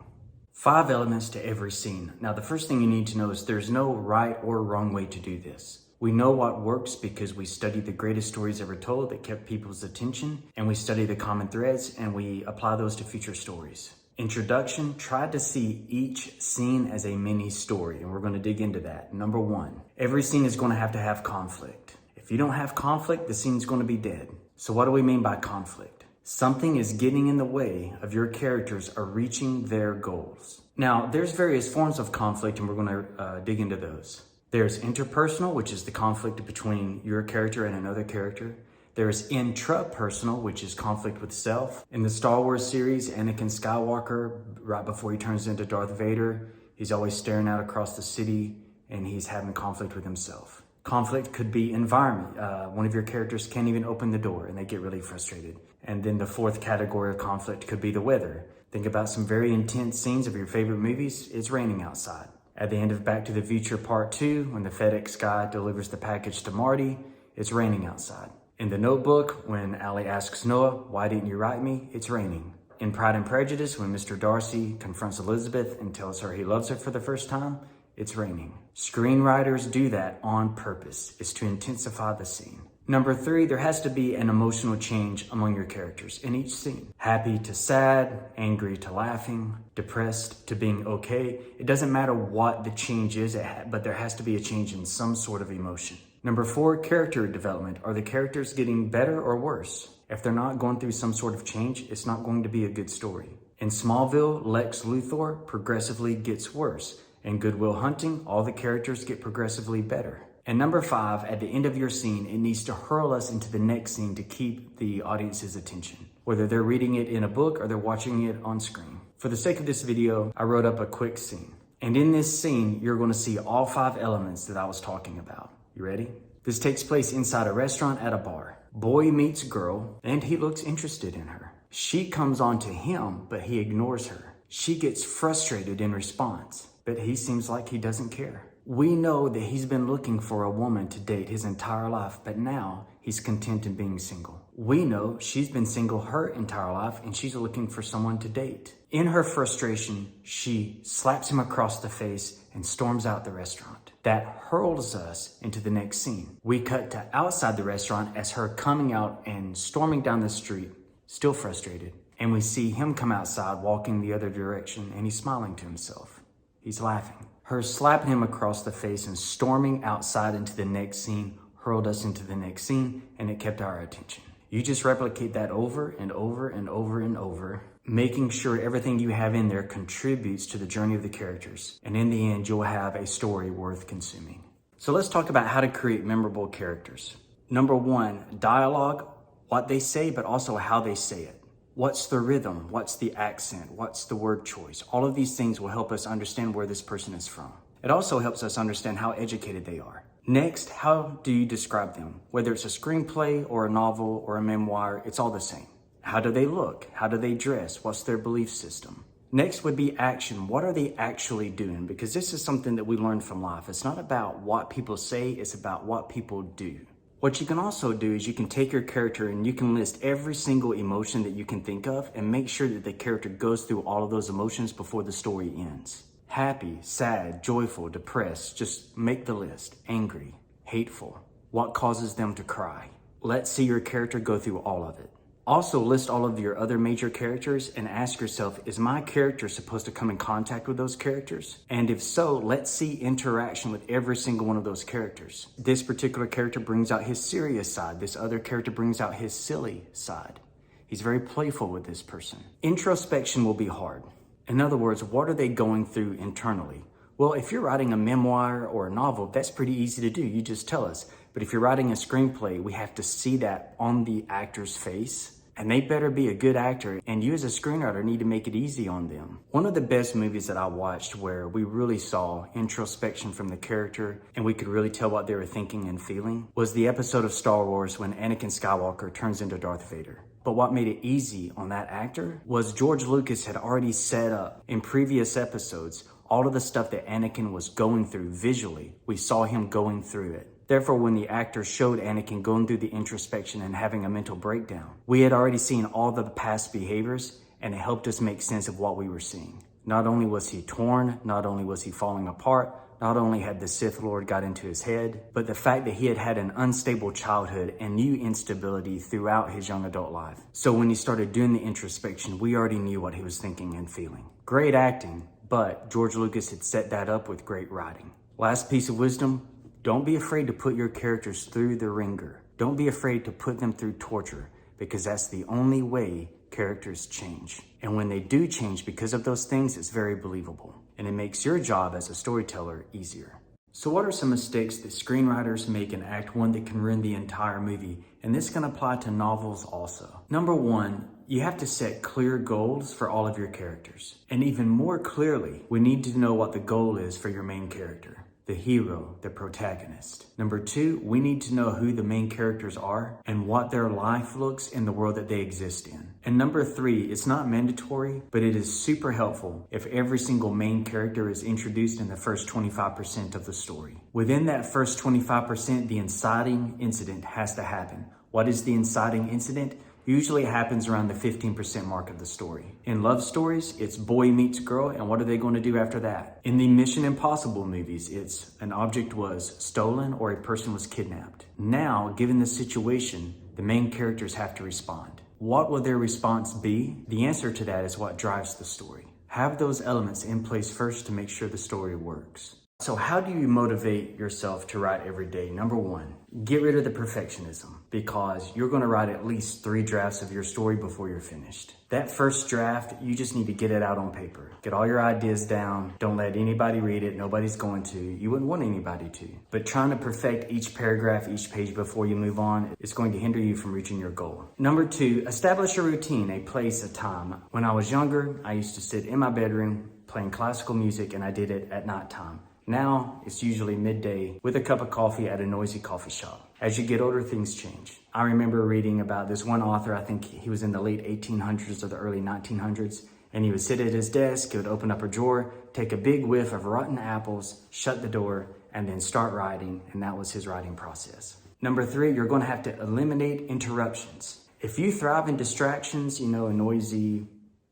5 elements to every scene. Now, the first thing you need to know is there's no right or wrong way to do this. We know what works because we studied the greatest stories ever told that kept people's attention, and we study the common threads and we apply those to future stories. Introduction, try to see each scene as a mini story, and we're going to dig into that. Number 1, every scene is going to have conflict. If you don't have conflict, the scene's going to be dead. So what do we mean by conflict? Something is getting in the way of your characters are reaching their goals. Now, there's various forms of conflict, and we're going to dig into those. There's interpersonal, which is the conflict between your character and another character. There's intrapersonal, which is conflict with self. In the Star Wars series, Anakin Skywalker, right before he turns into Darth Vader, he's always staring out across the city and he's having conflict with himself. Conflict could be environment. One of your characters can't even open the door and they get really frustrated. And then the 4th category of conflict could be the weather. Think about some very intense scenes of your favorite movies. It's raining outside. At the end of Back to the Future Part 2, when the FedEx guy delivers the package to Marty, it's raining outside. In The Notebook, when Allie asks Noah, "Why didn't you write me?" It's raining. In Pride and Prejudice, when Mr. Darcy confronts Elizabeth and tells her he loves her for the first time, it's raining. Screenwriters do that on purpose. It's to intensify the scene. Number 3, there has to be an emotional change among your characters in each scene. Happy to sad, angry to laughing, depressed to being okay. It doesn't matter what the change is, but there has to be a change in some sort of emotion. Number 4, character development. Are the characters getting better or worse? If they're not going through some sort of change, it's not going to be a good story. In Smallville, Lex Luthor progressively gets worse. In Good Will Hunting, all the characters get progressively better. And number 5, at the end of your scene, it needs to hurl us into the next scene to keep the audience's attention, whether they're reading it in a book or they're watching it on screen. For the sake of this video, I wrote up a quick scene. And in this scene, you're going to see all 5 elements that I was talking about. You ready? This takes place inside a restaurant at a bar. Boy meets girl, and he looks interested in her. She comes on to him, but he ignores her. She gets frustrated in response, but he seems like he doesn't care. We know that he's been looking for a woman to date his entire life, but now he's content in being single. We know she's been single her entire life and she's looking for someone to date. In her frustration, she slaps him across the face and storms out the restaurant. That hurls us into the next scene. We cut to outside the restaurant as her coming out and storming down the street, still frustrated. And we see him come outside walking the other direction and he's smiling to himself. He's laughing. Her slapping him across the face and storming outside into the next scene hurled us into the next scene, and it kept our attention. You just replicate that over and over and over and over, making sure everything you have in there contributes to the journey of the characters. And in the end, you'll have a story worth consuming. So let's talk about how to create memorable characters. Number 1, dialogue, what they say, but also how they say it. What's the rhythm? What's the accent? What's the word choice? All of these things will help us understand where this person is from. It also helps us understand how educated they are. Next, how do you describe them? Whether it's a screenplay or a novel or a memoir, it's all the same. How do they look? How do they dress? What's their belief system? Next would be action. What are they actually doing? Because this is something that we learn from life. It's not about what people say, it's about what people do. What you can also do is you can take your character and you can list every single emotion that you can think of and make sure that the character goes through all of those emotions before the story ends. Happy, sad, joyful, depressed, just make the list. Angry, hateful, what causes them to cry. Let's see your character go through all of it. Also list all of your other major characters and ask yourself, is my character supposed to come in contact with those characters? And if so, let's see interaction with every single one of those characters. This particular character brings out his serious side. This other character brings out his silly side. He's very playful with this person. Introspection will be hard. In other words, what are they going through internally? Well, if you're writing a memoir or a novel, that's pretty easy to do. You just tell us. But if you're writing a screenplay, we have to see that on the actor's face. And they better be a good actor, and you as a screenwriter need to make it easy on them. One of the best movies that I watched where we really saw introspection from the character and we could really tell what they were thinking and feeling was the episode of Star Wars when Anakin Skywalker turns into Darth Vader. But what made it easy on that actor was George Lucas had already set up in previous episodes all of the stuff that Anakin was going through visually. We saw him going through it. Therefore, when the actor showed Anakin going through the introspection and having a mental breakdown, we had already seen all the past behaviors and it helped us make sense of what we were seeing. Not only was he torn, not only was he falling apart, not only had the Sith Lord got into his head, but the fact that he had had an unstable childhood and knew instability throughout his young adult life. So when he started doing the introspection, we already knew what he was thinking and feeling. Great acting, but George Lucas had set that up with great writing. Last piece of wisdom, don't be afraid to put your characters through the ringer. Don't be afraid to put them through torture because that's the only way characters change. And when they do change because of those things, it's very believable. And it makes your job as a storyteller easier. So what are some mistakes that screenwriters make in Act 1 that can ruin the entire movie? And this can apply to novels also. Number one, you have to set clear goals for all of your characters. And even more clearly, we need to know what the goal is for your main character. The hero, the protagonist. Number two, we need to know who the main characters are and what their life looks in the world that they exist in. And number three, it's not mandatory, but it is super helpful if every single main character is introduced in the first 25% of the story. Within that first 25%, the inciting incident has to happen. What is the inciting incident? Usually it happens around the 15% mark of the story. In love stories, it's boy meets girl, and what are they going to do after that? In the Mission Impossible movies, it's an object was stolen or a person was kidnapped. Now, given the situation, the main characters have to respond. What will their response be? The answer to that is what drives the story. Have those elements in place first to make sure the story works. So how do you motivate yourself to write every day? Number one, get rid of the perfectionism because you're going to write at least 3 drafts of your story before you're finished. That first draft, you just need to get it out on paper. Get all your ideas down. Don't let anybody read it. Nobody's going to. You wouldn't want anybody to. But trying to perfect each paragraph, each page before you move on is going to hinder you from reaching your goal. Number two, establish a routine, a place, a time. When I was younger, I used to sit in my bedroom playing classical music and I did it at nighttime. Now, it's usually midday with a cup of coffee at a noisy coffee shop. As you get older, things change. I remember reading about this one author, I think he was in the late 1800s or the early 1900s, and he would sit at his desk, he would open up a drawer, take a big whiff of rotten apples, shut the door, and then start writing, and that was his writing process. Number three, you're going to have to eliminate interruptions. If you thrive in distractions, a noisy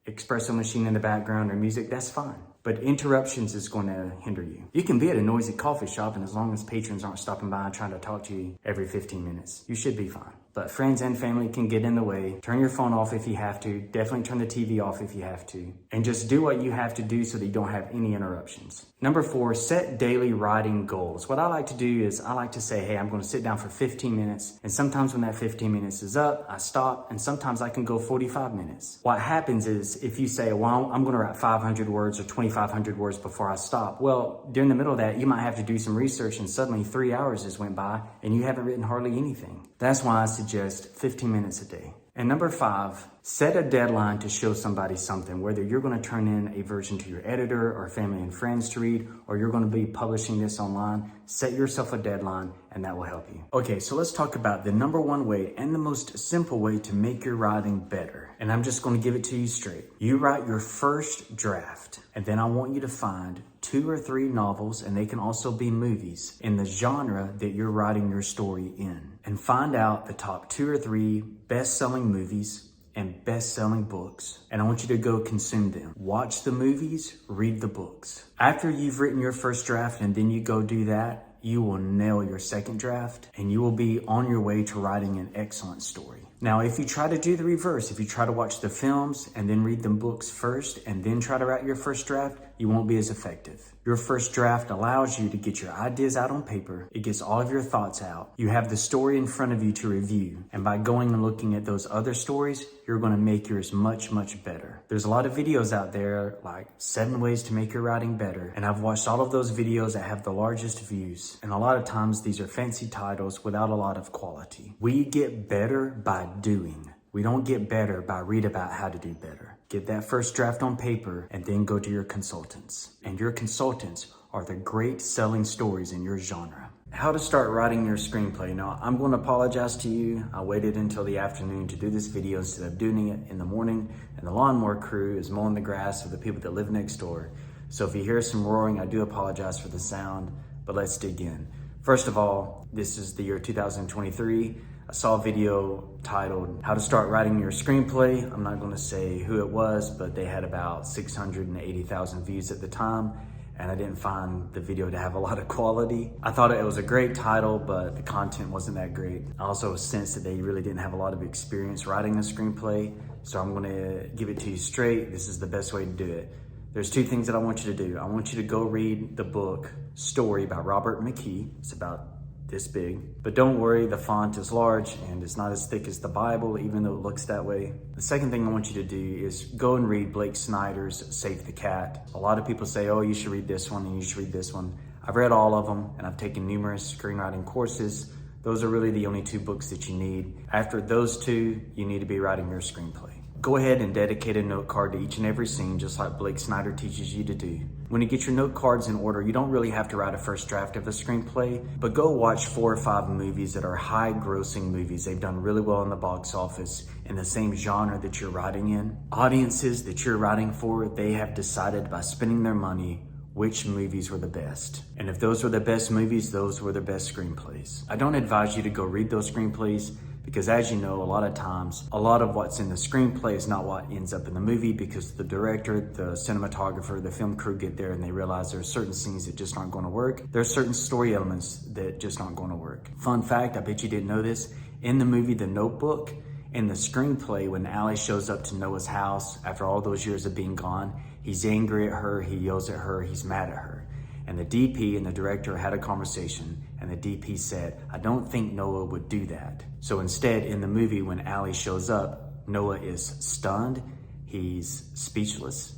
espresso machine in the background or music, that's fine. But interruptions is going to hinder you. You can be at a noisy coffee shop, and as long as patrons aren't stopping by and trying to talk to you every 15 minutes, you should be fine. But friends and family can get in the way. Turn your phone off if you have to. Definitely turn the TV off if you have to. And just do what you have to do so that you don't have any interruptions. Number four, set daily writing goals. What I like to do is I like to say, hey, I'm going to sit down for 15 minutes. And sometimes when that 15 minutes is up, I stop. And sometimes I can go 45 minutes. What happens is if you say, well, I'm going to write 500 words or 2,500 words before I stop. Well, during the middle of that, you might have to do some research and suddenly 3 hours has went by and you haven't written hardly anything. That's why I suggest 15 minutes a day. And number five, set a deadline to show somebody something, whether you're going to turn in a version to your editor or family and friends to read, or you're going to be publishing this online. Set yourself a deadline and that will help you. Okay, so let's talk about the number one way and the most simple way to make your writing better. And I'm just going to give it to you straight. You write your first draft, and then I want you to find 2 or 3 novels, and they can also be movies, in the genre that you're writing your story in. And find out the top 2 or 3 best-selling movies and best-selling books. And I want you to go consume them. Watch the movies, read the books. After you've written your first draft and then you go do that, you will nail your second draft and you will be on your way to writing an excellent story. Now, if you try to do the reverse, if you try to watch the films and then read the books first and then try to write your first draft, you won't be as effective. Your first draft allows you to get your ideas out on paper. It gets all of your thoughts out. You have the story in front of you to review. And by going and looking at those other stories, you're going to make yours much, much better. There's a lot of videos out there like 7 ways to make your writing better. And I've watched all of those videos that have the largest views. And a lot of times these are fancy titles without a lot of quality. We get better by doing. We don't get better by read about how to do better. Get that first draft on paper and then go to your consultants. And your consultants are the great selling stories in your genre. How to start writing your screenplay. Now, I'm going to apologize to you. I waited until the afternoon to do this video instead of doing it in the morning. And the lawnmower crew is mowing the grass for the people that live next door. So if you hear some roaring, I do apologize for the sound, but let's dig in. First of all, this is the year 2023. I saw a video titled How to Start Writing Your Screenplay. I'm not going to say who it was, but they had about 680,000 views at the time, and I didn't find the video to have a lot of quality. I thought it was a great title, but the content wasn't that great. I also sensed that they really didn't have a lot of experience writing a screenplay, so I'm going to give it to you straight. This is the best way to do it. There's 2 things that I want you to do. I want you to go read the book Story by Robert McKee. It's about this big, but don't worry, the font is large and it's not as thick as the Bible, even though it looks that way. The second thing I want you to do is go and read Blake Snyder's Save the Cat. A lot of people say, oh, you should read this one and you should read this one. I've read all of them and I've taken numerous screenwriting courses. Those are really the only 2 books that you need. After those 2, you need to be writing your screenplay. Go ahead and dedicate a note card to each and every scene, just like Blake Snyder teaches you to do. When you get your note cards in order, you don't really have to write a first draft of a screenplay, but go watch 4 or 5 movies that are high grossing movies. They've done really well in the box office in the same genre that you're writing in. Audiences that you're writing for, they have decided by spending their money which movies were the best. And if those were the best movies, those were the best screenplays. I don't advise you to go read those screenplays because, as you know, a lot of times, a lot of what's in the screenplay is not what ends up in the movie because the director, the cinematographer, the film crew get there and they realize there are certain scenes that just aren't going to work. There are certain story elements that just aren't going to work. Fun fact, I bet you didn't know this, in the movie The Notebook, in the screenplay, when Allie shows up to Noah's house after all those years of being gone, he's angry at her, he yells at her, he's mad at her. And the DP and the director had a conversation, and the DP said, I don't think Noah would do that. So instead, in the movie, when Allie shows up, Noah is stunned, he's speechless,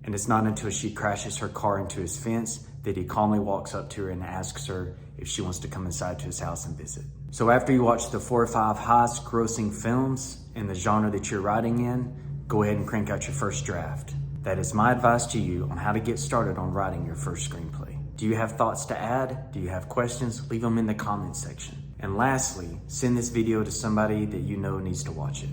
and it's not until she crashes her car into his fence that he calmly walks up to her and asks her if she wants to come inside to his house and visit. So after you watch the 4 or 5 highest grossing films in the genre that you're writing in, go ahead and crank out your first draft. That is my advice to you on how to get started on writing your first screenplay. Do you have thoughts to add? Do you have questions? Leave them in the comments section. And lastly, send this video to somebody that you know needs to watch it.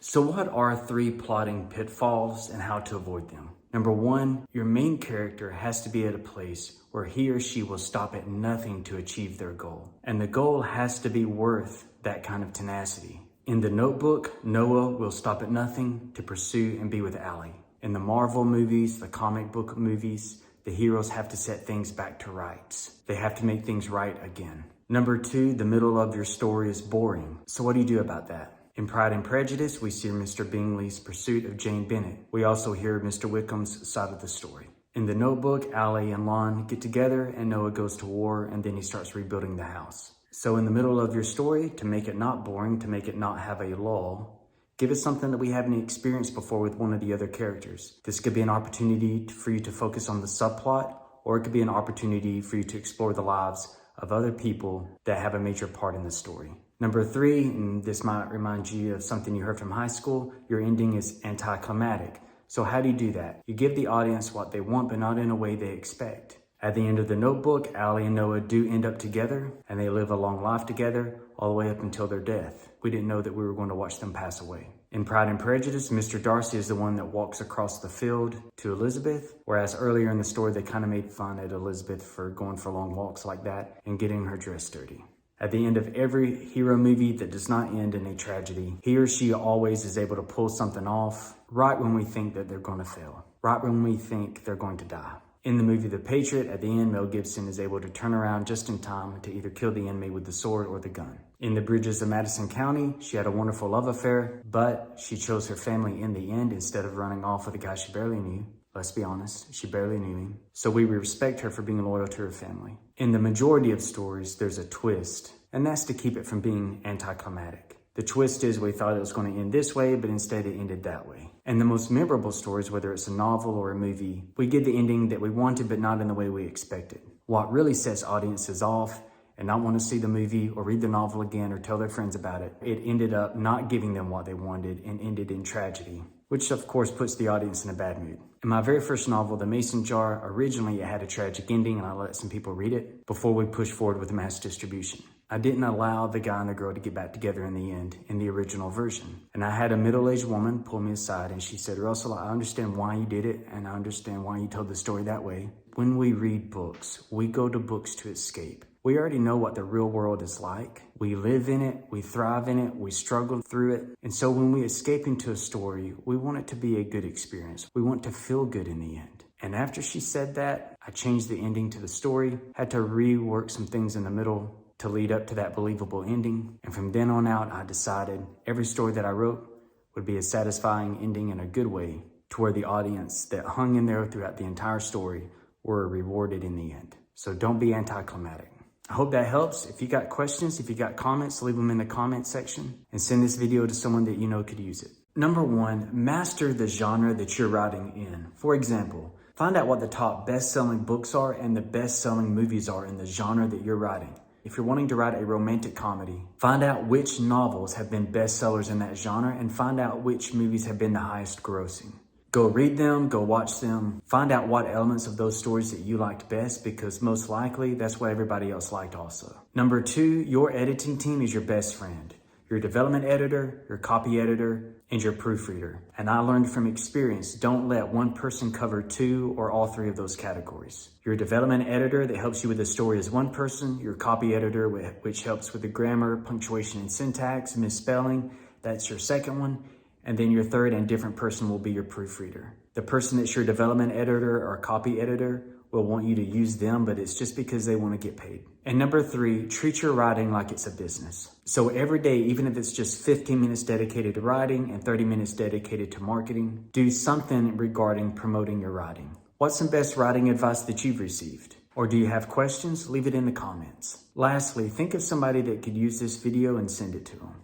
So what are 3 plotting pitfalls and how to avoid them? Number 1, your main character has to be at a place where he or she will stop at nothing to achieve their goal. And the goal has to be worth that kind of tenacity. In The Notebook, Noah will stop at nothing to pursue and be with Allie. In the Marvel movies, the comic book movies, the heroes have to set things back to rights. They have to make things right again. Number 2, the middle of your story is boring. So what do you do about that? In Pride and Prejudice, we see Mr. Bingley's pursuit of Jane Bennet. We also hear Mr. Wickham's side of the story. In The Notebook, Allie and Lon get together and Noah goes to war and then he starts rebuilding the house. So in the middle of your story, to make it not boring, to make it not have a lull, give us something that we haven't experienced before with one of the other characters. This could be an opportunity for you to focus on the subplot, or it could be an opportunity for you to explore the lives of other people that have a major part in the story. Number 3, and this might remind you of something you heard from high school, your ending is anticlimactic. So how do you do that? You give the audience what they want, but not in a way they expect. At the end of The Notebook, Allie and Noah do end up together, and they live a long life together all the way up until their death. We didn't know that we were going to watch them pass away. In Pride and Prejudice, Mr. Darcy is the one that walks across the field to Elizabeth, whereas earlier in the story, they kind of made fun at Elizabeth for going for long walks like that and getting her dress dirty. At the end of every hero movie that does not end in a tragedy, he or she always is able to pull something off right when we think that they're going to fail, right when we think they're going to die. In the movie The Patriot, at the end, Mel Gibson is able to turn around just in time to either kill the enemy with the sword or the gun. In The Bridges of Madison County, she had a wonderful love affair, but she chose her family in the end instead of running off with a guy she barely knew. Let's be honest, she barely knew him. So we respect her for being loyal to her family. In the majority of stories, there's a twist, and that's to keep it from being anticlimactic. The twist is we thought it was going to end this way, but instead it ended that way. And the most memorable stories, whether it's a novel or a movie, we get the ending that we wanted, but not in the way we expected. What really sets audiences off and not want to see the movie or read the novel again or tell their friends about it, it ended up not giving them what they wanted and ended in tragedy, which of course puts the audience in a bad mood. In my very first novel, The Mason Jar, originally it had a tragic ending and I let some people read it before we pushed forward with mass distribution. I didn't allow the guy and the girl to get back together in the end, in the original version. And I had a middle-aged woman pull me aside and she said, Russell, I understand why you did it and I understand why you told the story that way. When we read books, we go to books to escape. We already know what the real world is like. We live in it, we thrive in it, we struggle through it. And so when we escape into a story, we want it to be a good experience. We want to feel good in the end. And after she said that, I changed the ending to the story, had to rework some things in the middle to lead up to that believable ending. And from then on out, I decided every story that I wrote would be a satisfying ending in a good way to where the audience that hung in there throughout the entire story were rewarded in the end. So don't be anticlimactic. I hope that helps. If you got questions, if you got comments, leave them in the comment section and send this video to someone that you know could use it. Number one, master the genre that you're writing in. For example, find out what the top best-selling books are and the best-selling movies are in the genre that you're writing. If you're wanting to write a romantic comedy, find out which novels have been bestsellers in that genre and find out which movies have been the highest grossing. Go read them, go watch them, find out what elements of those stories that you liked best because most likely that's what everybody else liked also. Number two, your editing team is your best friend. Your development editor, your copy editor, and your proofreader. And I learned from experience, don't let one person cover two or all three of those categories. Your development editor that helps you with the story is one person, your copy editor which helps with the grammar, punctuation, and syntax, misspelling, that's your second one. And then your third and different person will be your proofreader. The person that's your development editor or copy editor will want you to use them, but it's just because they want to get paid. And number three, treat your writing like it's a business. So every day, even if it's just 15 minutes dedicated to writing and 30 minutes dedicated to marketing, do something regarding promoting your writing. What's some best writing advice that you've received? Or do you have questions? Leave it in the comments. Lastly, think of somebody that could use this video and send it to them.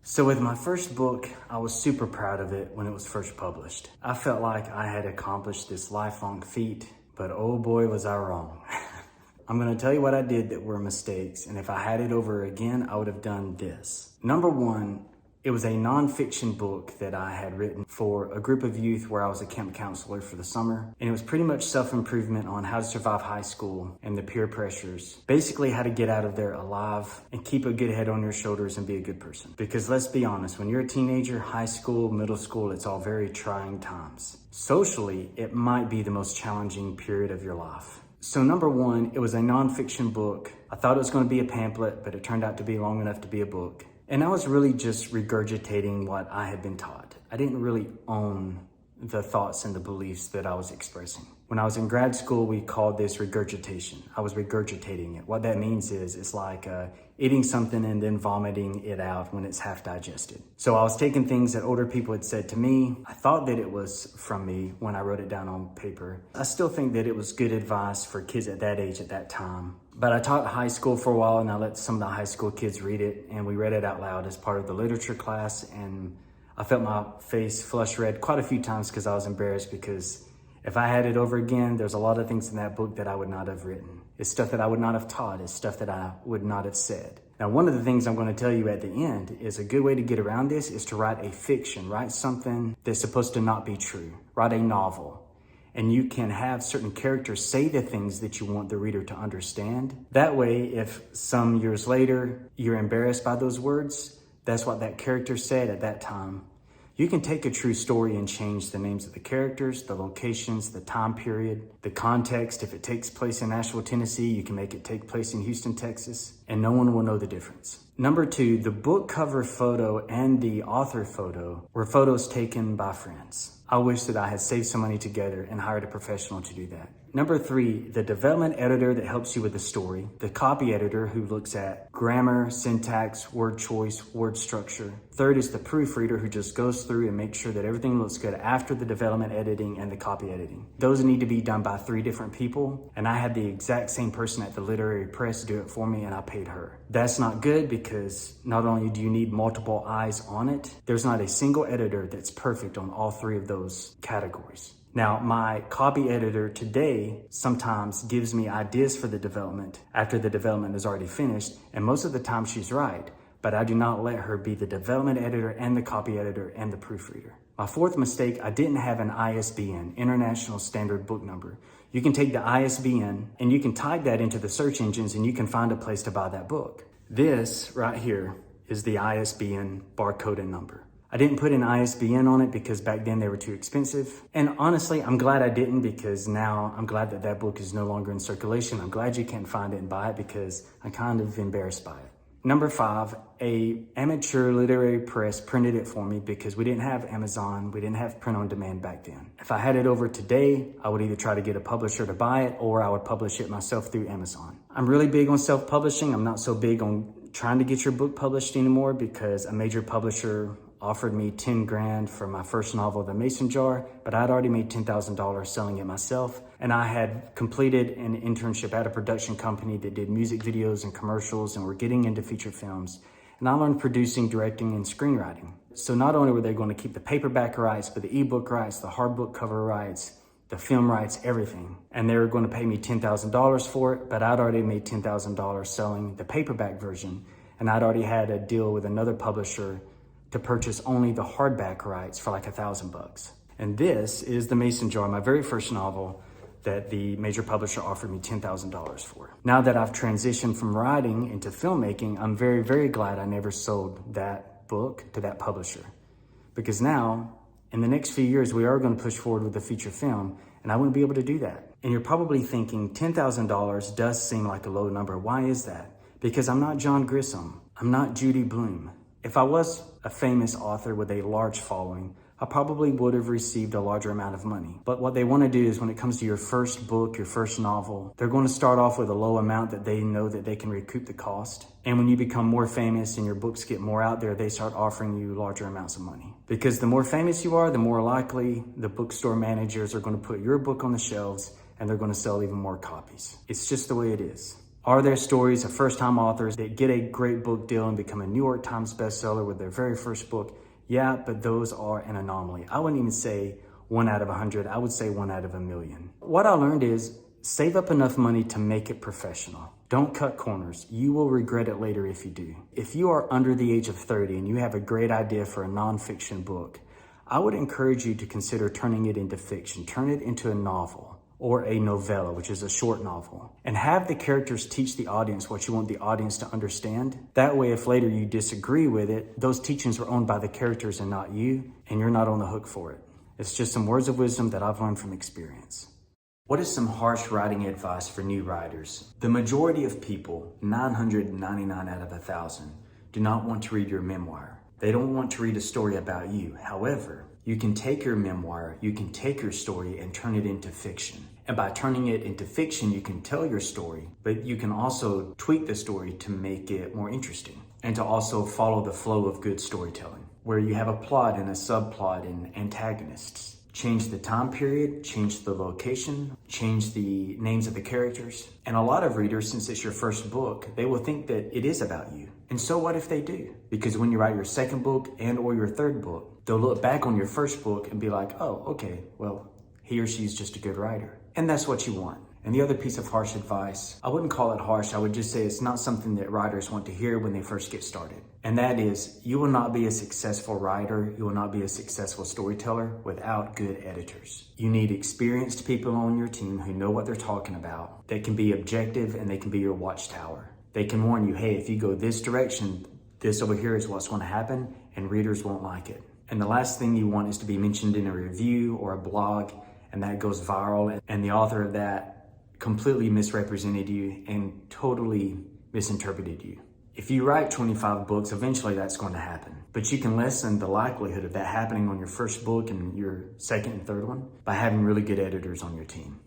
So with my first book, I was super proud of it when it was first published. I felt like I had accomplished this lifelong feat, but oh boy was I wrong. I'm gonna tell you what I did that were mistakes, and if I had it over again, I would have done this. Number one, it was a nonfiction book that I had written for a group of youth where I was a camp counselor for the summer. And it was pretty much self-improvement on how to survive high school and the peer pressures. Basically how to get out of there alive and keep a good head on your shoulders and be a good person. Because let's be honest, when you're a teenager, high school, middle school, it's all very trying times. Socially, it might be the most challenging period of your life. So number one, it was a nonfiction book. I thought it was going to be a pamphlet, but it turned out to be long enough to be a book. And I was really just regurgitating what I had been taught. I didn't really own the thoughts and the beliefs that I was expressing. When I was in grad school, we called this regurgitation. I was regurgitating it. What that means is it's like eating something and then vomiting it out when it's half digested. So I was taking things that older people had said to me. I thought that it was from me when I wrote it down on paper. I still think that it was good advice for kids at that age at that time. But I taught high school for a while and I let some of the high school kids read it and we read it out loud as part of the literature class, and I felt my face flush red quite a few times because I was embarrassed, because if I had it over again, there's a lot of things in that book that I would not have written. It's stuff that I would not have taught. It's stuff that I would not have said. Now, one of the things I'm going to tell you at the end is a good way to get around this is to write a fiction, write something that's supposed to not be true, write a novel. And you can have certain characters say the things that you want the reader to understand. That way, if some years later you're embarrassed by those words, that's what that character said at that time. You can take a true story and change the names of the characters, the locations, the time period, the context. If it takes place in Nashville, Tennessee, you can make it take place in Houston, Texas, and no one will know the difference. Number 2, the book cover photo and the author photo were photos taken by friends. I wish that I had saved some money together and hired a professional to do that. Number 3, the development editor that helps you with the story, the copy editor who looks at grammar, syntax, word choice, word structure. Third is the proofreader who just goes through and makes sure that everything looks good after the development editing and the copy editing. Those need to be done by 3 different people, and I had the exact same person at the literary press do it for me, and I paid her. That's not good because not only do you need multiple eyes on it, there's not a single editor that's perfect on all 3 of those categories. Now, my copy editor today sometimes gives me ideas for the development after the development is already finished, and most of the time she's right, but I do not let her be the development editor and the copy editor and the proofreader. My 4th mistake, I didn't have an ISBN, International Standard Book Number. You can take the ISBN and you can type that into the search engines and you can find a place to buy that book. This right here is the ISBN barcode and number. I didn't put an ISBN on it because back then they were too expensive. And honestly, I'm glad I didn't because now I'm glad that that book is no longer in circulation. I'm glad you can't find it and buy it because I'm kind of embarrassed by it. Number 5, a amateur literary press printed it for me because we didn't have Amazon, we didn't have print on demand back then. If I had it over today, I would either try to get a publisher to buy it or I would publish it myself through Amazon. I'm really big on self-publishing. I'm not so big on trying to get your book published anymore because a major publisher offered me 10 grand for my first novel, The Mason Jar, but I'd already made $10,000 selling it myself. And I had completed an internship at a production company that did music videos and commercials and were getting into feature films. And I learned producing, directing, and screenwriting. So not only were they going to keep the paperback rights, but the ebook rights, the hardbook cover rights, the film rights, everything. And they were going to pay me $10,000 for it, but I'd already made $10,000 selling the paperback version. And I'd already had a deal with another publisher to purchase only the hardback rights for like $1,000. And this is The Mason Jar, my very first novel that the major publisher offered me $10,000 for. Now that I've transitioned from writing into filmmaking, I'm very, very glad I never sold that book to that publisher. Because now, in the next few years, we are going to push forward with the feature film, and I wouldn't be able to do that. And you're probably thinking $10,000 does seem like a low number. Why is that? Because I'm not John Grisham. I'm not Judy Blume. If I was a famous author with a large following, I probably would have received a larger amount of money. But what they want to do is when it comes to your first book, your first novel, they're going to start off with a low amount that they know that they can recoup the cost. And when you become more famous and your books get more out there, they start offering you larger amounts of money. Because the more famous you are, the more likely the bookstore managers are going to put your book on the shelves and they're going to sell even more copies. It's just the way it is. Are there stories of first-time authors that get a great book deal and become a New York Times bestseller with their very first book? Yeah, but those are an anomaly. I wouldn't even say 1 out of 100. I would say 1 out of a million. What I learned is save up enough money to make it professional. Don't cut corners. You will regret it later if you do. If you are under the age of 30 and you have a great idea for a nonfiction book, I would encourage you to consider turning it into fiction. Turn it into a novel or a novella, which is a short novel, and have the characters teach the audience what you want the audience to understand. That way, if later you disagree with it, those teachings were owned by the characters and not you, and you're not on the hook for it. It's just some words of wisdom that I've learned from experience. What is some harsh writing advice for new writers? The majority of people, 999 out of 1,000, do not want to read your memoir. They don't want to read a story about you. However, you can take your memoir, you can take your story and turn it into fiction. And by turning it into fiction, you can tell your story, but you can also tweak the story to make it more interesting and to also follow the flow of good storytelling, where you have a plot and a subplot and antagonists. Change the time period, change the location, change the names of the characters. And a lot of readers, since it's your first book, they will think that it is about you. And so what if they do? Because when you write your second book and or your third book, they'll look back on your first book and be like, oh, okay, well, he or she's just a good writer. And that's what you want. And the other piece of harsh advice, I wouldn't call it harsh, I would just say it's not something that writers want to hear when they first get started. And that is, you will not be a successful writer, you will not be a successful storyteller without good editors. You need experienced people on your team who know what they're talking about, that can be objective and they can be your watchtower. They can warn you, hey, if you go this direction, this over here is what's going to happen, and readers won't like it. And the last thing you want is to be mentioned in a review or a blog, and that goes viral, and the author of that completely misrepresented you and totally misinterpreted you. If you write 25 books, eventually that's going to happen. But you can lessen the likelihood of that happening on your first book and your second and third one by having really good editors on your team.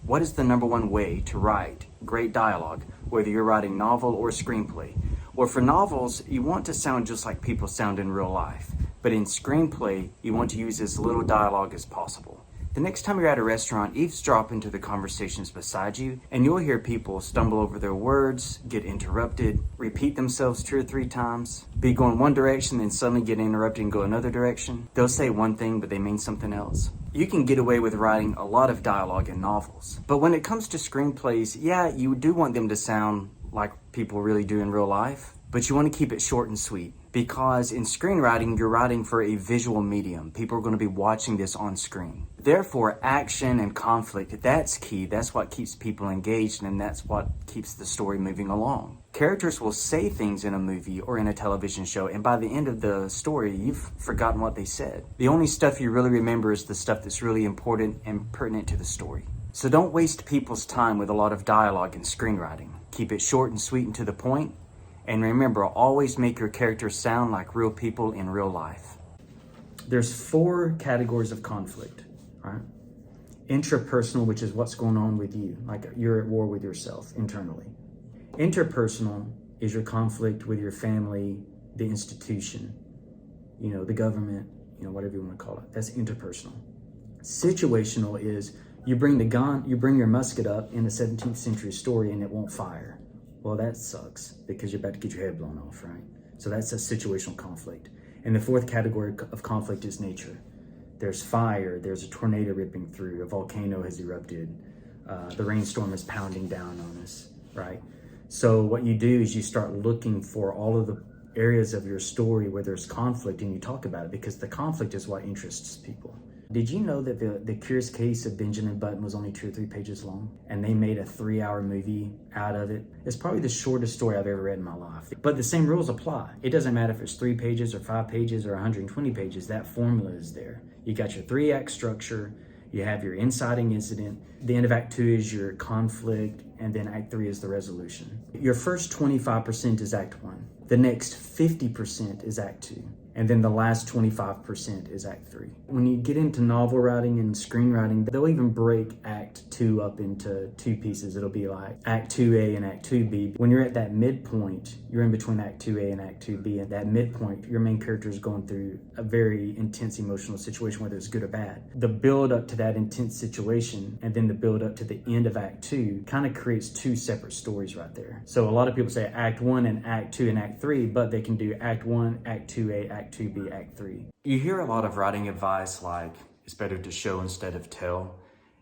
What is the number one way to write great dialogue, whether you're writing novel or screenplay? Well, for novels, you want to sound just like people sound in real life. But in screenplay, you want to use as little dialogue as possible. The next time you're at a restaurant, eavesdrop into the conversations beside you, and you'll hear people stumble over their words, get interrupted, repeat themselves 2 or 3 times, be going one direction, then suddenly get interrupted and go another direction. They'll say one thing, but they mean something else. You can get away with writing a lot of dialogue in novels. But when it comes to screenplays, yeah, you do want them to sound like people really do in real life, but you want to keep it short and sweet. Because in screenwriting, you're writing for a visual medium. People are going to be watching this on screen. Therefore, action and conflict, that's key. That's what keeps people engaged, and that's what keeps the story moving along. Characters will say things in a movie or in a television show, and by the end of the story, you've forgotten what they said. The only stuff you really remember is the stuff that's really important and pertinent to the story. So don't waste people's time with a lot of dialogue in screenwriting. Keep it short and sweet and to the point. And remember, always make your characters sound like real people in real life. There's 4 categories of conflict, right? Intrapersonal, which is what's going on with you, like you're at war with yourself internally. Interpersonal is your conflict with your family, the institution, the government, whatever you want to call it. That's interpersonal. Situational is you bring the gun, you bring your musket up in a 17th century story and it won't fire. Well, that sucks because you're about to get your head blown off, right? So that's a situational conflict. And the 4th category of conflict is nature. There's fire, there's a tornado ripping through, a volcano has erupted, the rainstorm is pounding down on us, right? So what you do is you start looking for all of the areas of your story where there's conflict and you talk about it because the conflict is what interests people. Did you know that the Curious Case of Benjamin Button was only 2 or 3 pages long and they made a 3-hour movie out of it? It's probably the shortest story I've ever read in my life. But the same rules apply. It doesn't matter if it's 3 pages or 5 pages or 120 pages, that formula is there. You got your 3-act structure, you have your inciting incident, the end of Act 2 is your conflict, and then Act 3 is the resolution. Your first 25% is Act 1. The next 50% is Act 2. And then the last 25% is Act 3. When you get into novel writing and screenwriting, they'll even break Act 2 up into 2 pieces. It'll be like Act 2A and Act 2B. When you're at that midpoint, you're in between Act 2A and Act 2B. At that midpoint, your main character is going through a very intense emotional situation, whether it's good or bad. The build up to that intense situation and then the build up to the end of Act 2 kind of creates 2 separate stories right there. So a lot of people say Act 1 and Act 2 and Act 3, but they can do Act 1, Act 2A, Act 2B, Act 3. You hear a lot of writing advice like it's better to show instead of tell,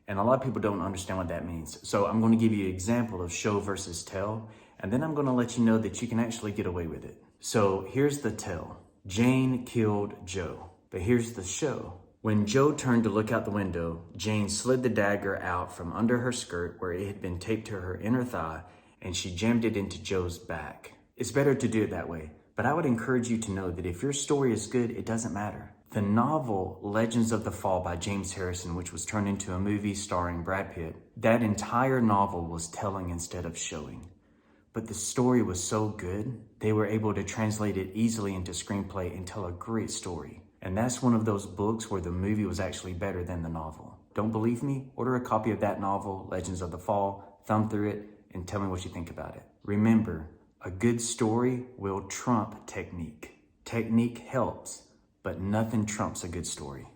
and a lot of people don't understand what that means. So I'm going to give you an example of show versus tell, and then I'm going to let you know that you can actually get away with it. So here's the tell. Jane killed Joe. But here's the show. When Joe turned to look out the window, Jane slid the dagger out from under her skirt where it had been taped to her inner thigh, and she jammed it into Joe's back. It's better to do it that way. But I would encourage you to know that if your story is good, it doesn't matter. The novel Legends of the Fall by James Harrison, which was turned into a movie starring Brad Pitt, that entire novel was telling instead of showing. But the story was so good, they were able to translate it easily into screenplay and tell a great story. And that's one of those books where the movie was actually better than the novel. Don't believe me? Order a copy of that novel, Legends of the Fall, thumb through it, and tell me what you think about it. Remember, a good story will trump technique. Technique helps, but nothing trumps a good story.